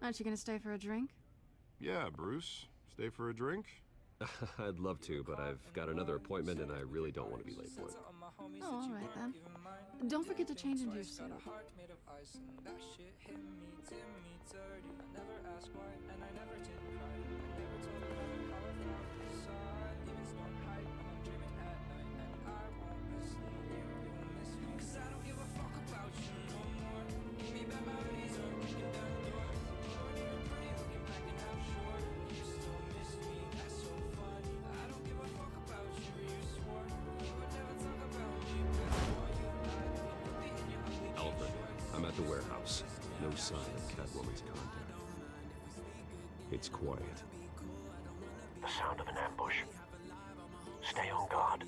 Aren't you gonna stay for a drink? Yeah, Bruce. Stay for a drink? I'd love to, but I've got another appointment and I really don't want to be late for it. Oh, all right then. Don't forget to change into your suit. Alfred, I'm at the warehouse. No sign of Catwoman's contact. It's quiet. The sound of an ambush. Stay on guard.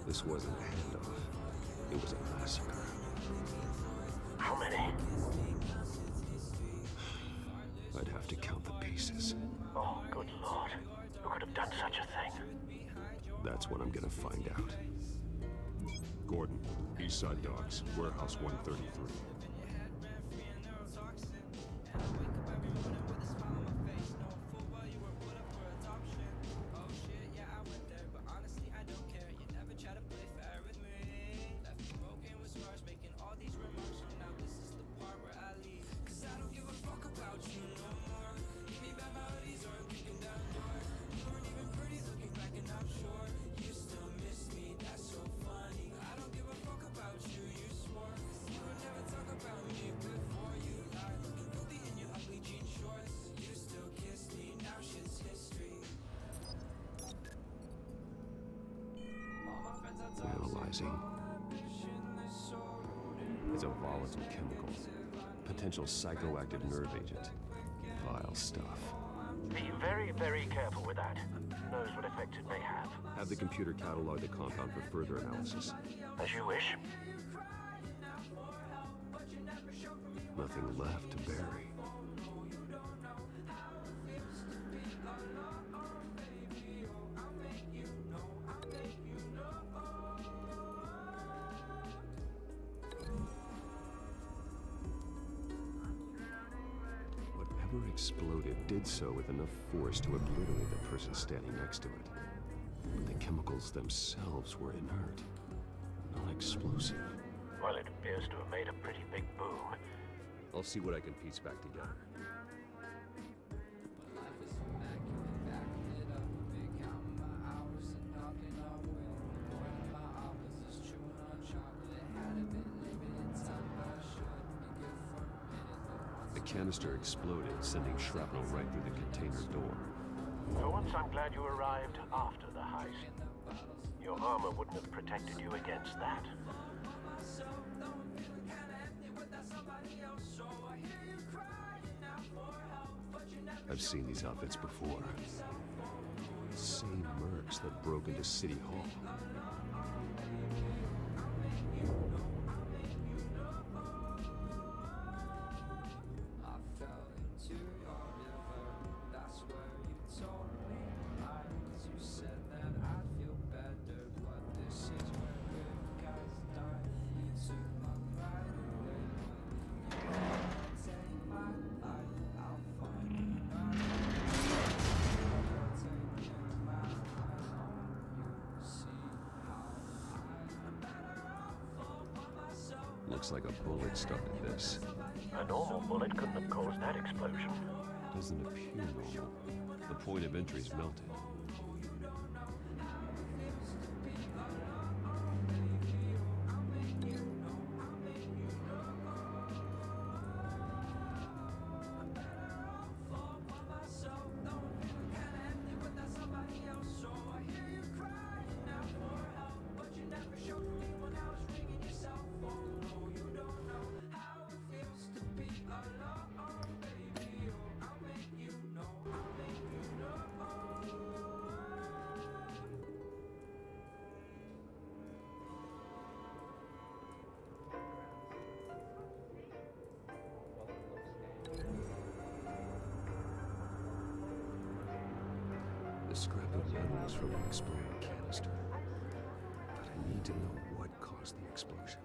This wasn't a handoff. It was a massacre. How many? I'd have to count the pieces. Oh, good lord. Who could have done such a thing? That's what I'm gonna find out. Gordon, Eastside Dogs, Warehouse 133. Analyzing. It's a volatile chemical. Potential psychoactive nerve agent. Vile stuff. Be very, very careful with that. Who knows what effect it may have. Have the computer catalog the compound for further analysis. As you wish. Nothing left to bury. Whatever exploded did so with enough force to obliterate the person standing next to it. But the chemicals themselves were inert, non-explosive. Well, it appears to have made a pretty big boom. I'll see what I can piece back together. The canister exploded, sending shrapnel right through the container door. For once, I'm glad you arrived after the heist. Your armor wouldn't have protected you against that. I've seen these outfits before. Same mercs that broke into City Hall. Looks like a bullet started this. A normal bullet couldn't have caused that explosion. Doesn't appear normal. The point of entry's melted. throw an exploding canister. But I need to know what caused the explosion.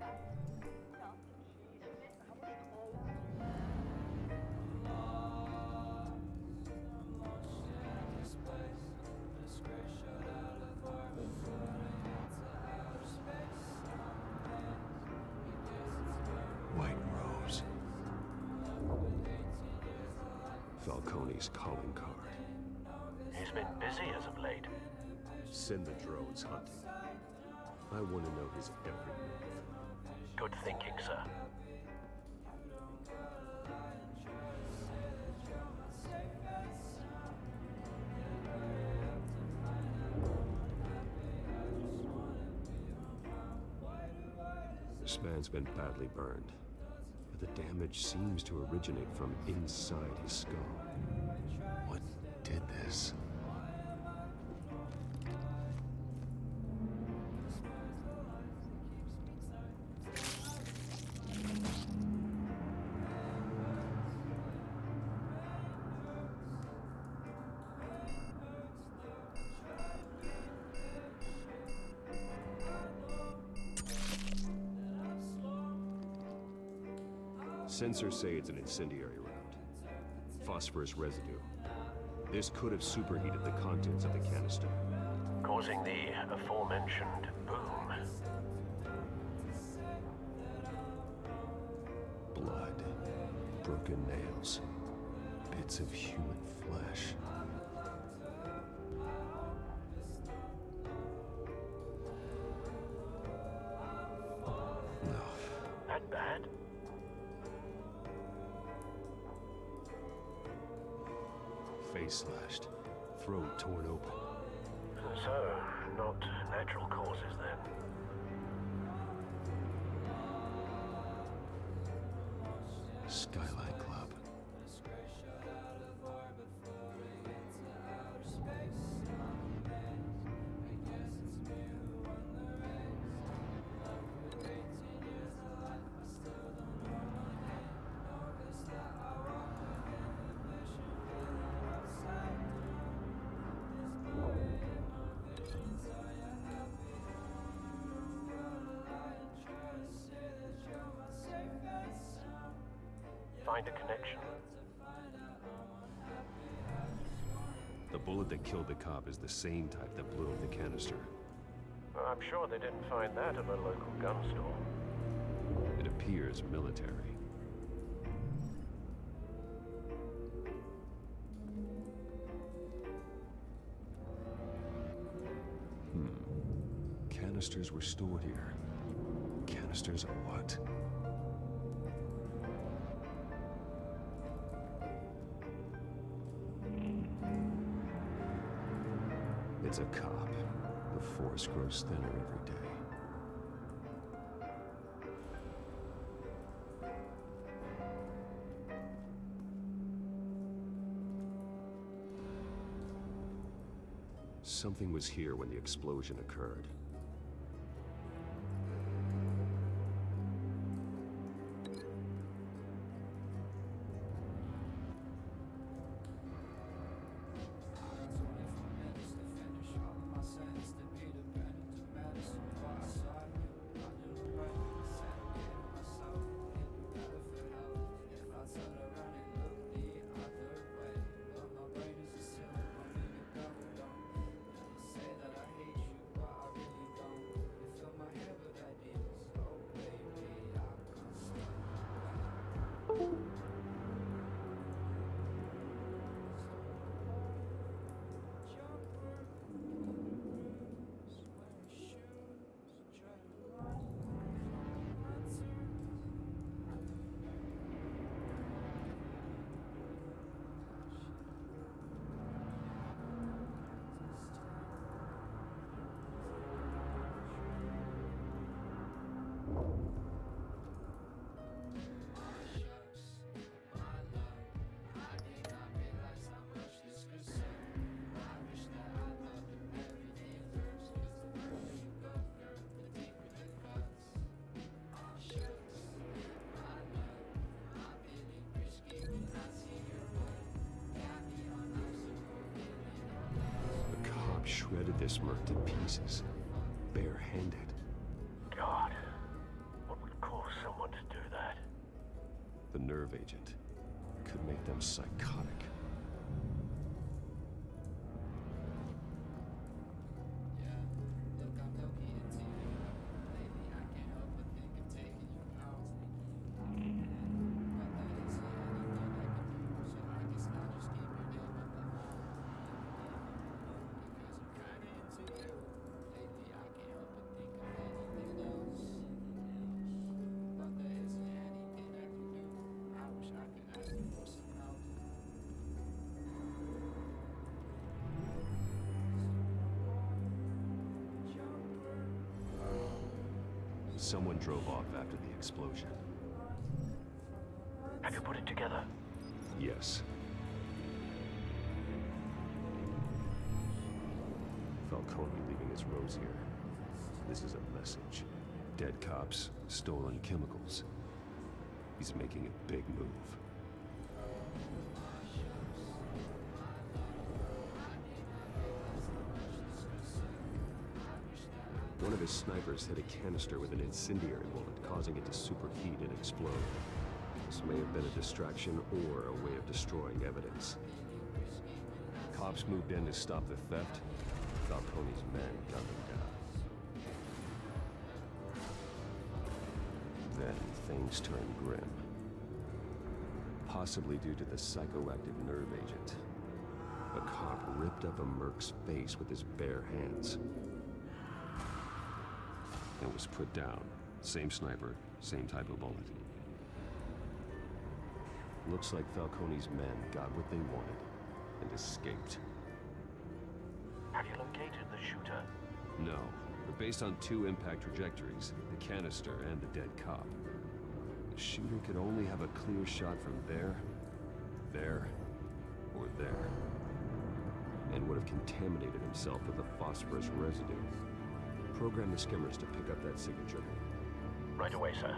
White Rose. Falcone's calling card. He's been busy as of late. Send the drones hunting. I want to know his every move. Good thinking, sir. This man's been badly burned, but the damage seems to originate from inside his skull. What did this? Sensors say it's an incendiary round. Phosphorus residue. This could have superheated the contents of the canister, Causing the aforementioned boom. blood, broken nails, bits of human flesh. No. That bad? Face slashed, throat torn open. So, not natural causes then. Skyline Club. Find a connection. The bullet that killed the cop is the same type that blew up the canister. I'm sure they didn't find that at a local gun store. It appears military. Canisters were stored here. Canisters of what? It's a cop. The force grows thinner every day. Something was here when the explosion occurred. shredded this merc to pieces, barehanded. God, what would cause someone to do that? The nerve agent could make them psychotic. Someone drove off after the explosion. Have you put it together? Yes. Falcone leaving his rose here. This is a message. Dead cops, stolen chemicals. He's making a big move. One of his snipers hit a canister with an incendiary bullet, causing it to superheat and explode. This may have been a distraction or a way of destroying evidence. Cops moved in to stop the theft. Falcone's men gunned them down. Then things turned grim. Possibly due to the psychoactive nerve agent. A cop ripped up a merc's face with his bare hands. And was put down. Same sniper, same type of bullet. Looks like Falcone's men got what they wanted and escaped. Have you located the shooter? No, but based on two impact trajectories, the canister and the dead cop, the shooter could only have a clear shot from there, or there, and would have contaminated himself with the phosphorus residue. Program the skimmers to pick up that signature. Right away, sir.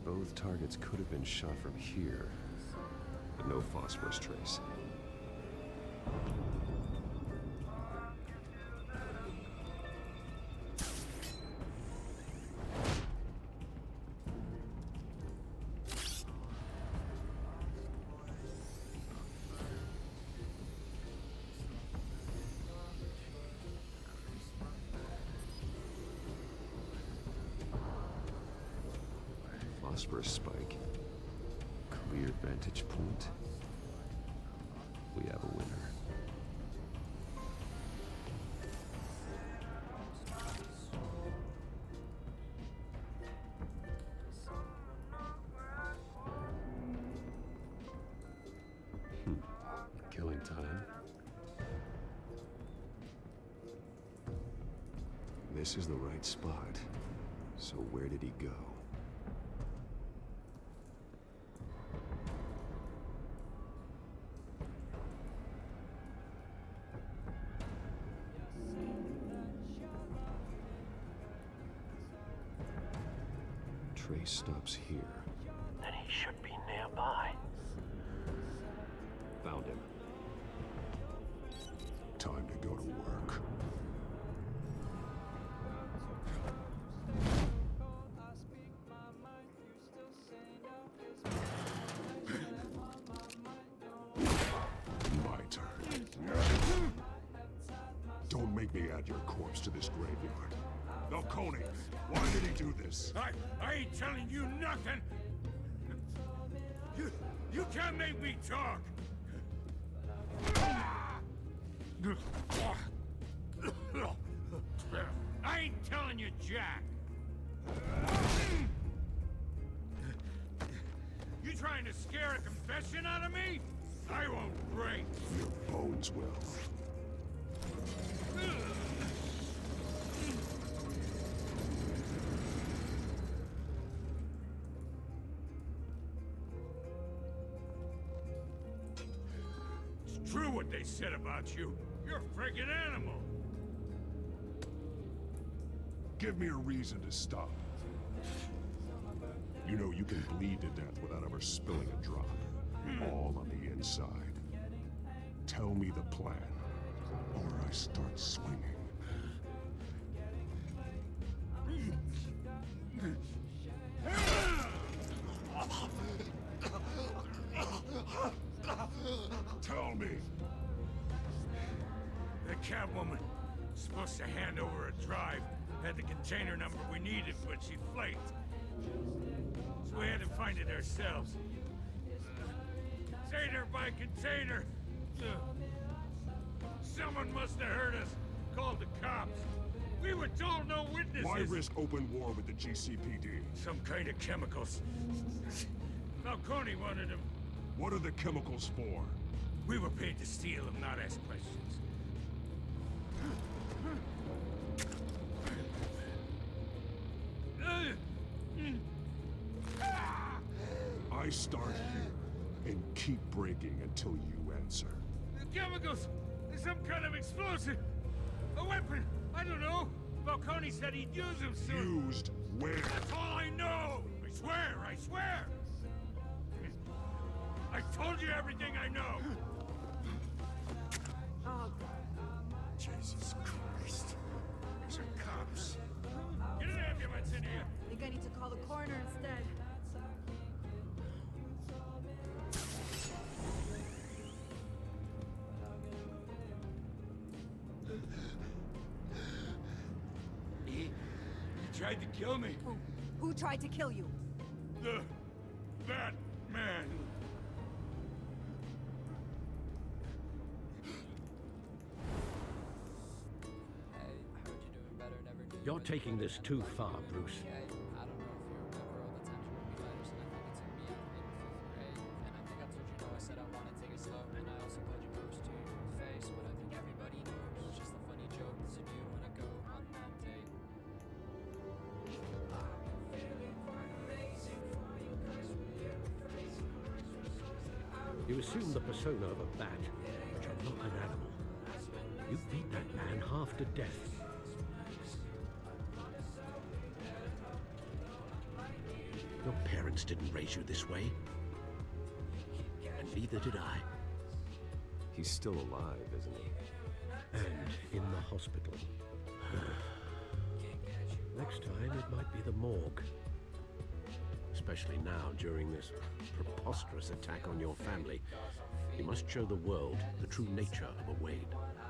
Both targets could have been shot from here, but no phosphorus trace. Phosphorus spike. Clear vantage point. We have a winner. Killing time. This is the right spot. So where did he go? Trace stops here. Then he should be nearby. Found him. Time to go to work. My turn. Don't make me add your corpse to this graveyard. Falcone, why did he do this? I ain't telling you nothing! You can't make me talk! I ain't telling you, Jack! You trying to scare a confession out of me? I won't break! Your bones will. they said about you. You're a freaking animal. Give me a reason to stop. You know you can bleed to death without ever spilling a drop. All on the inside. Tell me the plan, or I start swinging. Tell me. The Catwoman supposed to hand over a drive. Had the container number we needed, but she flaked. So we had to find it ourselves. Container by container. Someone must have heard us. Called the cops. We were told no witnesses. Why risk open war with the GCPD? Some kind of chemicals. Falcone wanted them. What are the chemicals for? We were paid to steal them, not ask questions. I start here and keep breaking until you answer. The chemicals! Some kind of explosive! A weapon! I don't know! Falcone said he'd use them soon! Used where? That's all I know! I swear! I swear! I told you everything I know! Oh, Jesus Christ. These are cops. Get an ambulance in here! I think I need to call the coroner instead. He tried to kill me. Who tried to kill you? The Batman. You're taking this too far, Bruce. You assume the persona of a bat, but you're not an animal. You beat that man half to death. Your parents didn't raise you this way. And neither did I. He's still alive, isn't he? And in the hospital. Next time, it might be the morgue. Especially now, during this preposterous attack on your family. You must show the world the true nature of a Wayne.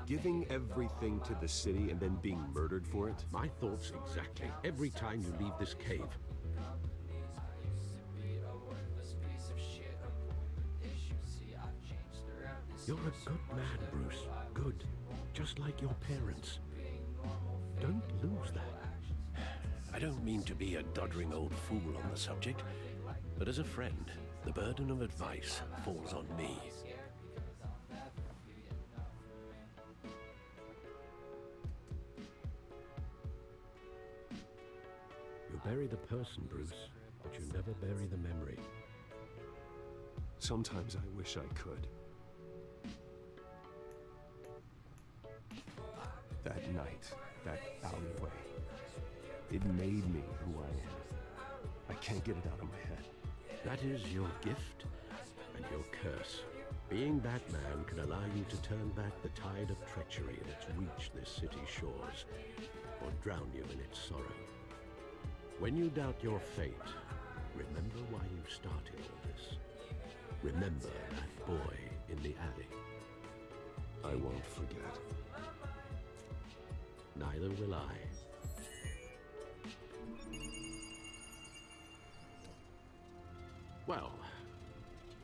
Giving everything to the city and then being murdered for it? My thoughts exactly. Every time you leave this cave. You're a good man, Bruce. Good. Just like your parents. Don't lose that. I don't mean to be a doddering old fool on the subject, but as a friend, the burden of advice falls on me. You bury the person, Bruce, but you never bury the memory. Sometimes I wish I could. That night, that alleyway, it made me who I am. I can't get it out of my head. That is your gift and your curse. Being Batman can allow you to turn back the tide of treachery that's reached this city's shores, or drown you in its sorrow. When you doubt your fate, remember why you started all this. Remember that boy in the alley. I won't forget. Neither will I. Well,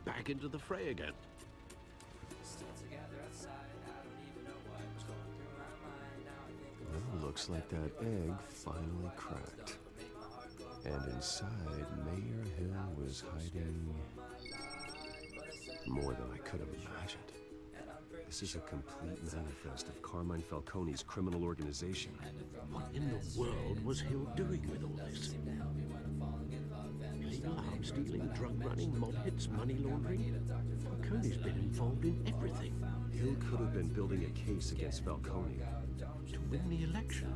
back into the fray again. Well, looks like that egg finally cracked. And inside, Mayor Hill was hiding more than I could have imagined. This is a complete manifest of Carmine Falcone's criminal organization. What in the world was Hill doing with all this? Illegal arms dealing, drug running, mob hits, money laundering? Falcone's been involved in everything. Hill could have been building a case against Falcone. To win the election?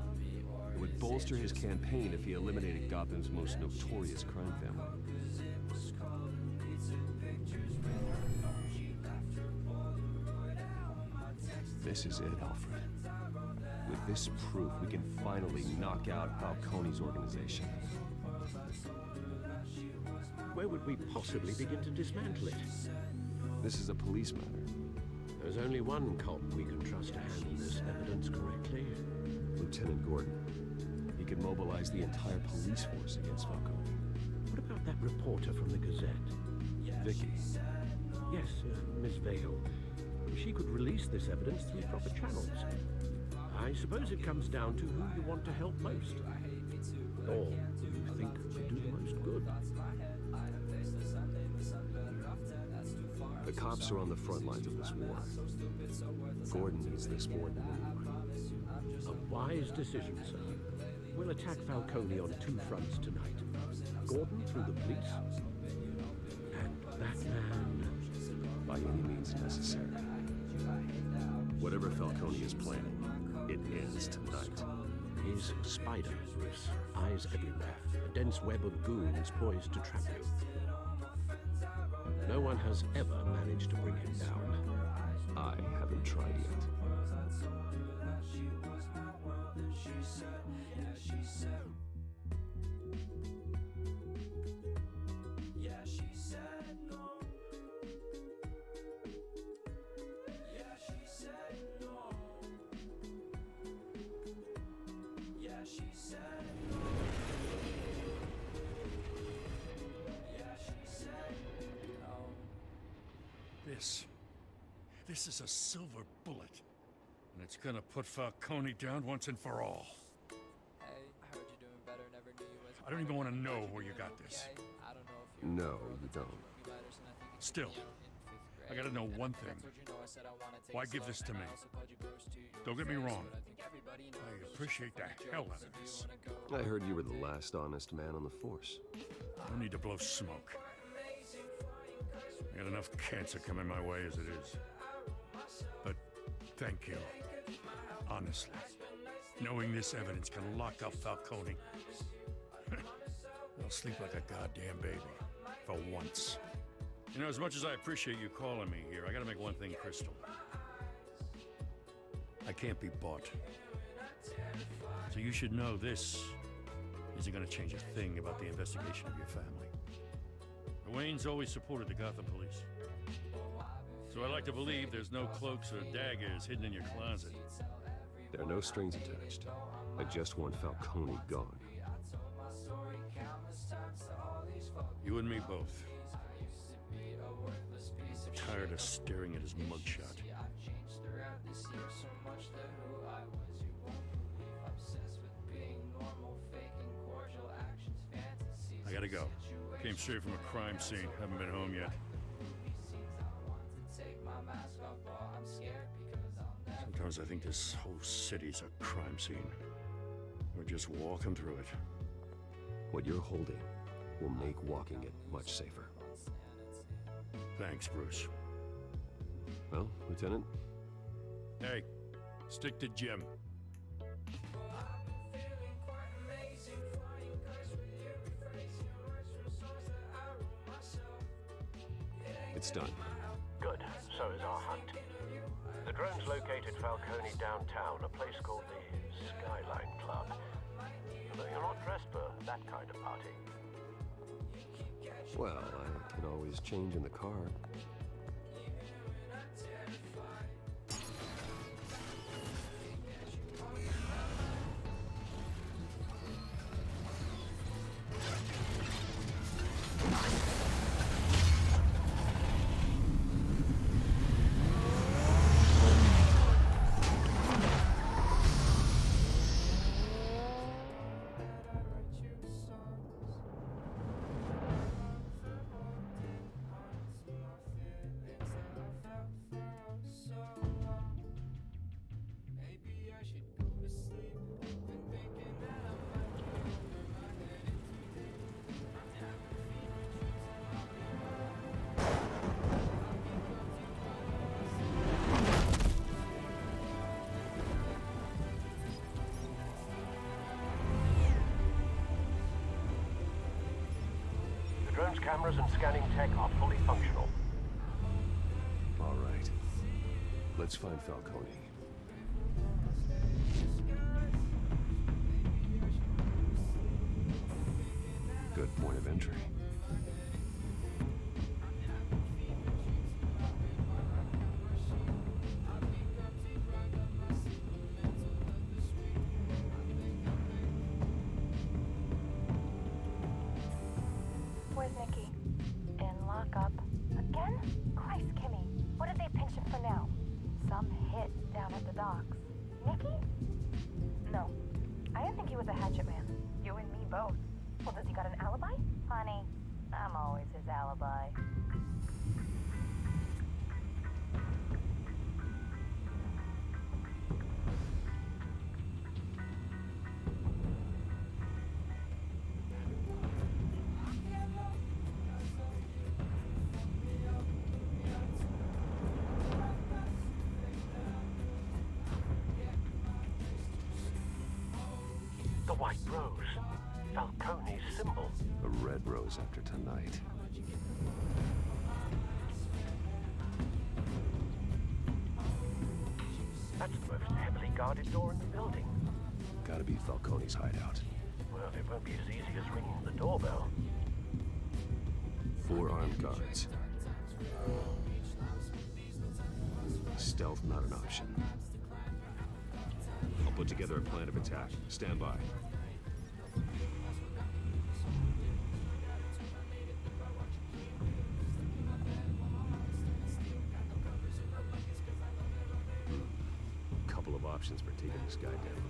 It would bolster his campaign if he eliminated Gotham's most notorious crime family. This is it, Alfred. With this proof, we can finally knock out Falcone's organization. Where would we possibly begin to dismantle it? This is a police matter. There's only one cop we can trust to handle this evidence correctly. Lieutenant Gordon. He could mobilize the entire police force against Falcone. What about that reporter from the Gazette? Vicky. Yes, Miss Vale. She could release this evidence through proper channels. I suppose it comes down to who you want to help most. Or who you think could do the most good. The cops are on the front lines of this war. Gordon needs this more than anyone. A wise decision, sir. We'll attack Falcone on two fronts tonight. Gordon through the police, and that man by any means necessary. Whatever Falcone is planning, it ends tonight. His spider, Bruce. Eyes everywhere. A dense web of goons poised to trap you. No one has ever managed to bring him down. I haven't tried yet. This is a silver bullet. And it's gonna put Falcone down once and for all. Hey, I heard you're doing better. Never knew you as I don't even want to know where you got this. I don't know if No, you don't. Still, I gotta know one thing. Why give this to me? Don't get me wrong. I appreciate the hell out of this. I heard you were the last honest man on the force. No need to blow smoke. I got enough cancer coming my way as it is. But thank you. Honestly. Knowing this evidence can lock up Falcone. I'll sleep like a goddamn baby. For once. You know, as much as I appreciate you calling me here, I gotta make one thing crystal. I can't be bought. So you should know this isn't gonna change a thing about the investigation of your family. The Waynes always supported the Gotham police. So I like to believe there's no cloaks or daggers hidden in your closet. There are no strings attached. I just want Falcone gone. You and me both. Tired of staring at his mugshot. I gotta go. Came straight from a crime scene. Haven't been home yet. Sometimes I think this whole city's a crime scene. We're just walking through it. What you're holding will make walking it much safer. Thanks, Bruce. Well, Lieutenant? Hey, stick to Jim. It's done. Good. So is our hunt. The drone's located Falcone downtown, a place called the Skyline Club. Although you're not dressed for that kind of party. Well, I can always change in the car. Surveillance cameras and scanning tech are fully functional. All right. Let's find Falcone. Good point of entry. Where's Nikki? In lockup. Again? Christ, Kimmy. What did they pinch him for now? Some hit down at the docks. Nikki? No. I didn't think he was a hatchet man. You and me both. Well, does he got an alibi? Honey, I'm always his alibi. The White Rose. Falcone's symbol. A red rose after tonight. That's the most heavily guarded door in the building. Gotta be Falcone's hideout. Well, it won't be as easy as ringing the doorbell. 4 armed guards. Stealth not an option. I'll put together a plan of attack. Stand by. Couple of options for taking this guy down.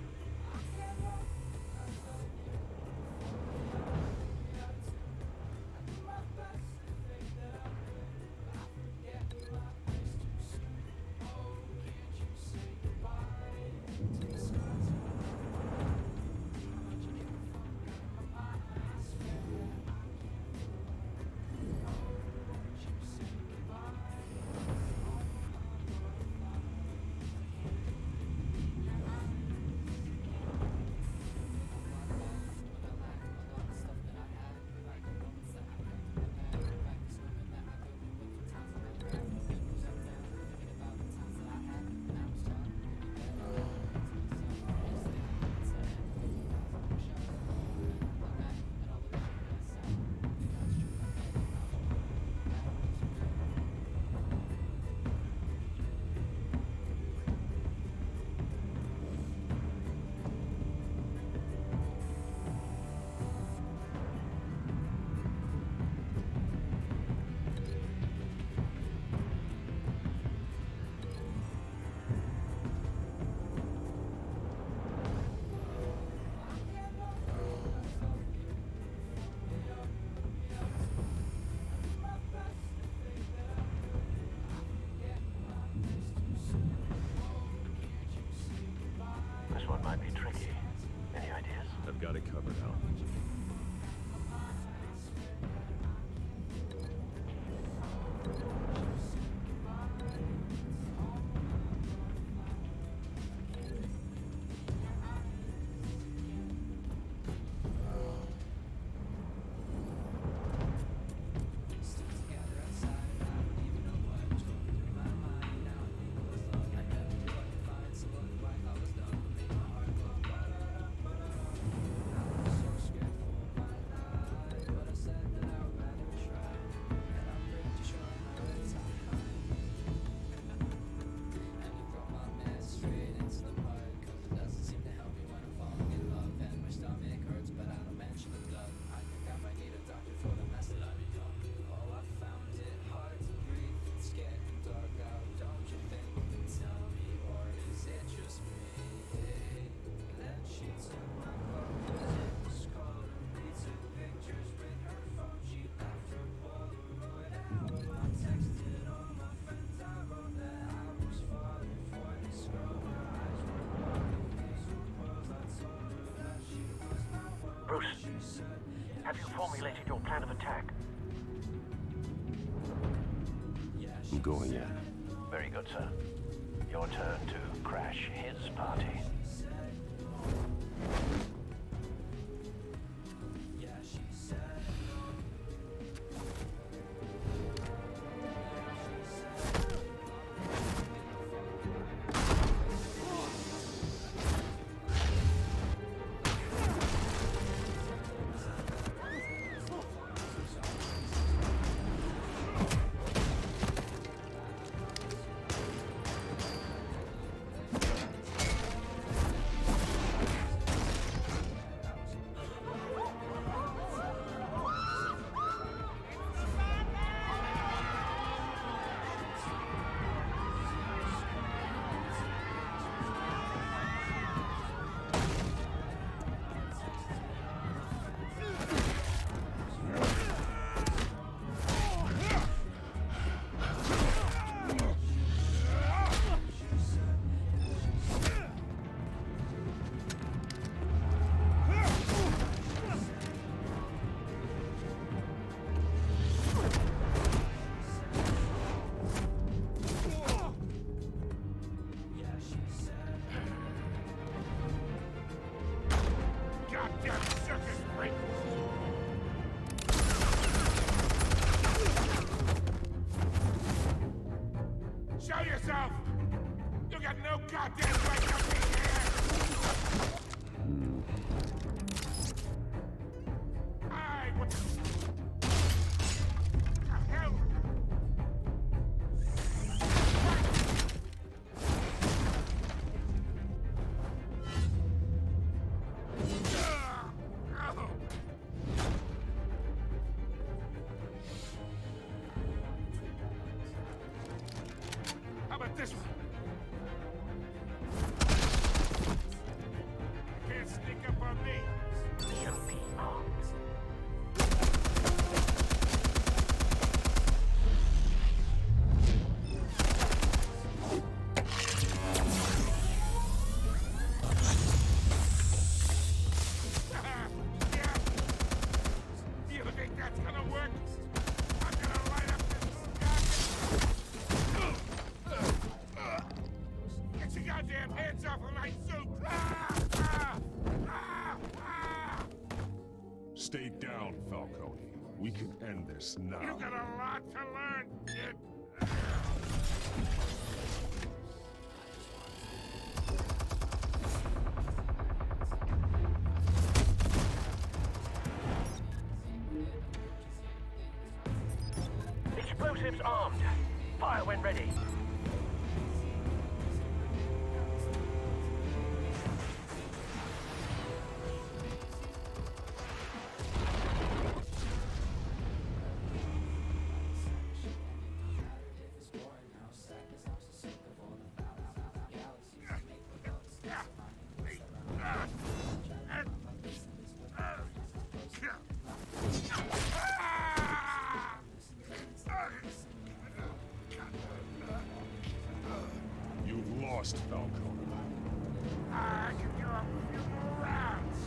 This one might be tricky. Any ideas? I've got it covered, Al. Bruce, have you formulated your plan of attack? I'm going in. Very good, sir. Your turn to crash his party. dead right up in here! Aye, what the hell? How about this one? Can't sneak up on me. You think that's gonna work? I'm gonna light up this get your goddamn hands off of my suit! Stay down, Falcone. We can end this now. You got a lot to learn, kid. Explosives armed. Fire when ready. You've lost, Falcone. I can go a few more rounds.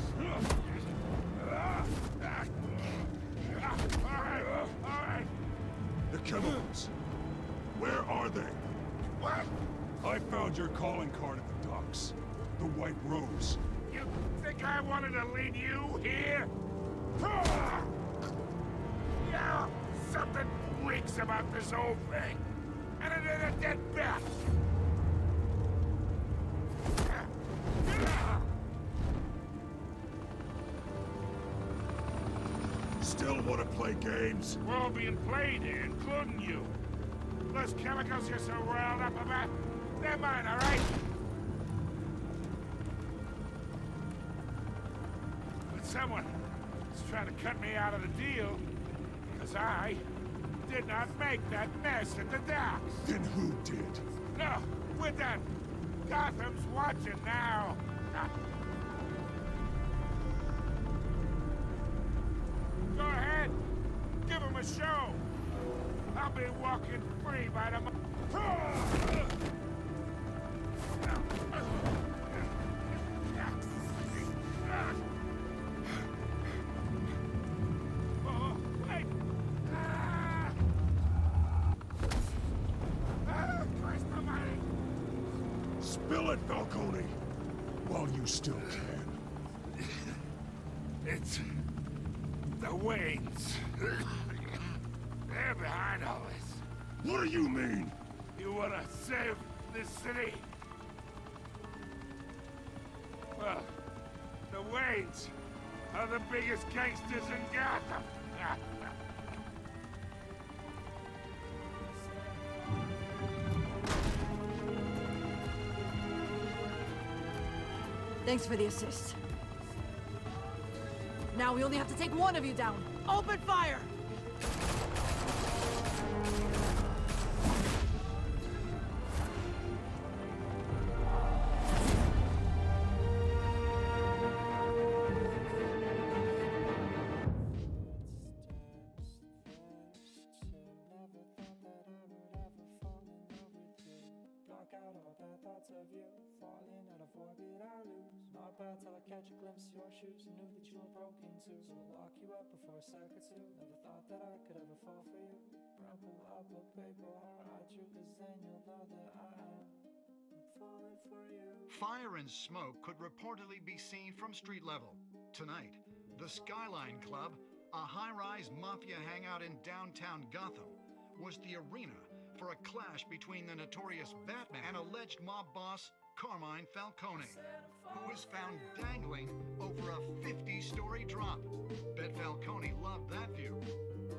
All right. The chemicals. Where are they? What? I found your calling card at the docks. The White Rose. You think I wanted to lead you here? Yeah, something reeks about this whole thing. And it is a dead bat. Still want to play games? We're all being played here, including you. Those chemicals you're so riled up about, they're mine, all right? But someone is trying to cut me out of the deal, because I did not make that mess at the docks. Then who did? No, we're done. Gotham's watching now. Go ahead. Give him a show. I'll be walking free by tomorrow. Oh, wait. Christ almighty. Spill it, Falcone! While you still can. It's the Waynes. They're behind all this. What do you mean? You wanna save this city? Well, the Waynes are the biggest gangsters in Gotham. Thanks for the assist. Now we only have to take one of you down. Open fire! Till I catch a glimpse of your shoes and knew that you were broken too. So I'll lock you up before a sec or two. Never thought that I could ever fall for you. Rumple up a paper heart, I drew, cause then you'll know that I'm falling for you. Fire and smoke could reportedly be seen from street level. Tonight, the Skyline Club, a high-rise mafia hangout in downtown Gotham, was the arena for a clash between the notorious Batman and alleged mob boss Carmine Falcone, who was found dangling over a 50-story drop. Bet Falcone loved that view.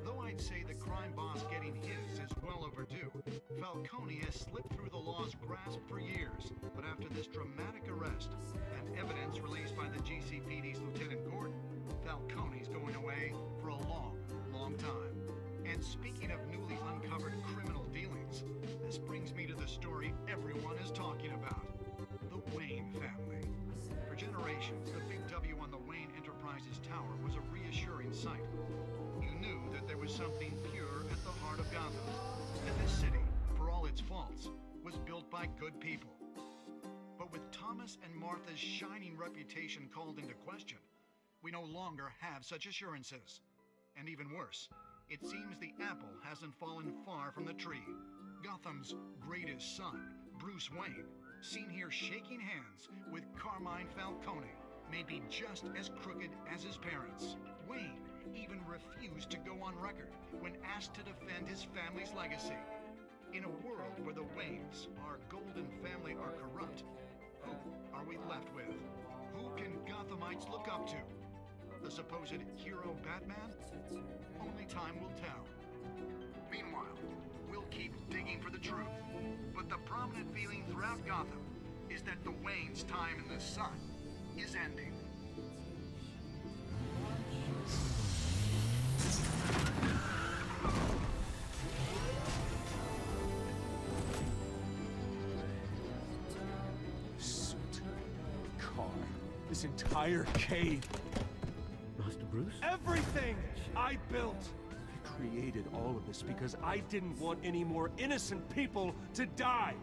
Though I'd say the crime boss getting his is well overdue, Falcone has slipped through the law's grasp for years. But after this dramatic arrest and evidence released by the GCPD's Lieutenant Gordon, Falcone's going away for a long, long time. And speaking of newly uncovered criminal dealings, this brings me to the story everyone is talking about. The Wayne family. For generations, the big W on the Wayne Enterprises Tower was a reassuring sight. You knew that there was something pure at the heart of Gotham. That this city, for all its faults, was built by good people. But with Thomas and Martha's shining reputation called into question, we no longer have such assurances. And even worse, it seems the apple hasn't fallen far from the tree. Gotham's greatest son, Bruce Wayne, seen here shaking hands with Carmine Falcone, may be just as crooked as his parents. Wayne even refused to go on record when asked to defend his family's legacy. In a world where the Waynes, our golden family, are corrupt, who are we left with? Who can Gothamites look up to? The supposed hero Batman? Only time will tell. Meanwhile, we'll keep digging for the truth. But the prominent feeling throughout Gotham is that the Waynes' time in the sun is ending. Suit, car, this entire cave. Master Bruce? Everything I built! I created all of this because I didn't want any more innocent people to die!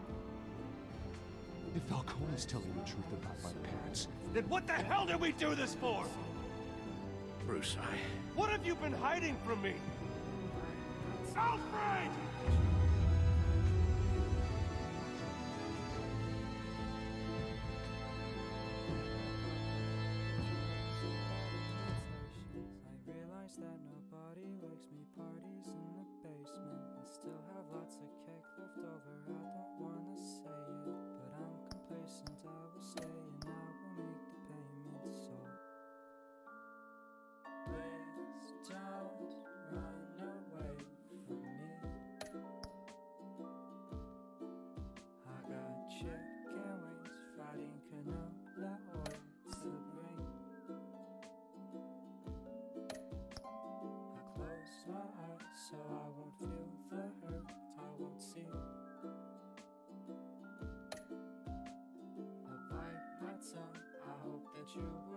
If Falcone's telling the truth about my parents, then what the hell did we do this for? Bruce, What have you been hiding from me? Alfred! I realize that nobody likes me. Parties in the basement. I still have lots of cake left over. I don't wanna say it, but I'm complacent. I will stay and I will make the payment. So please don't run away from me. I got chicken wings, fried in canola oil to bring. I close my eyes so I won't feel the hurt, I won't see. I bite my tongue, I hope that you will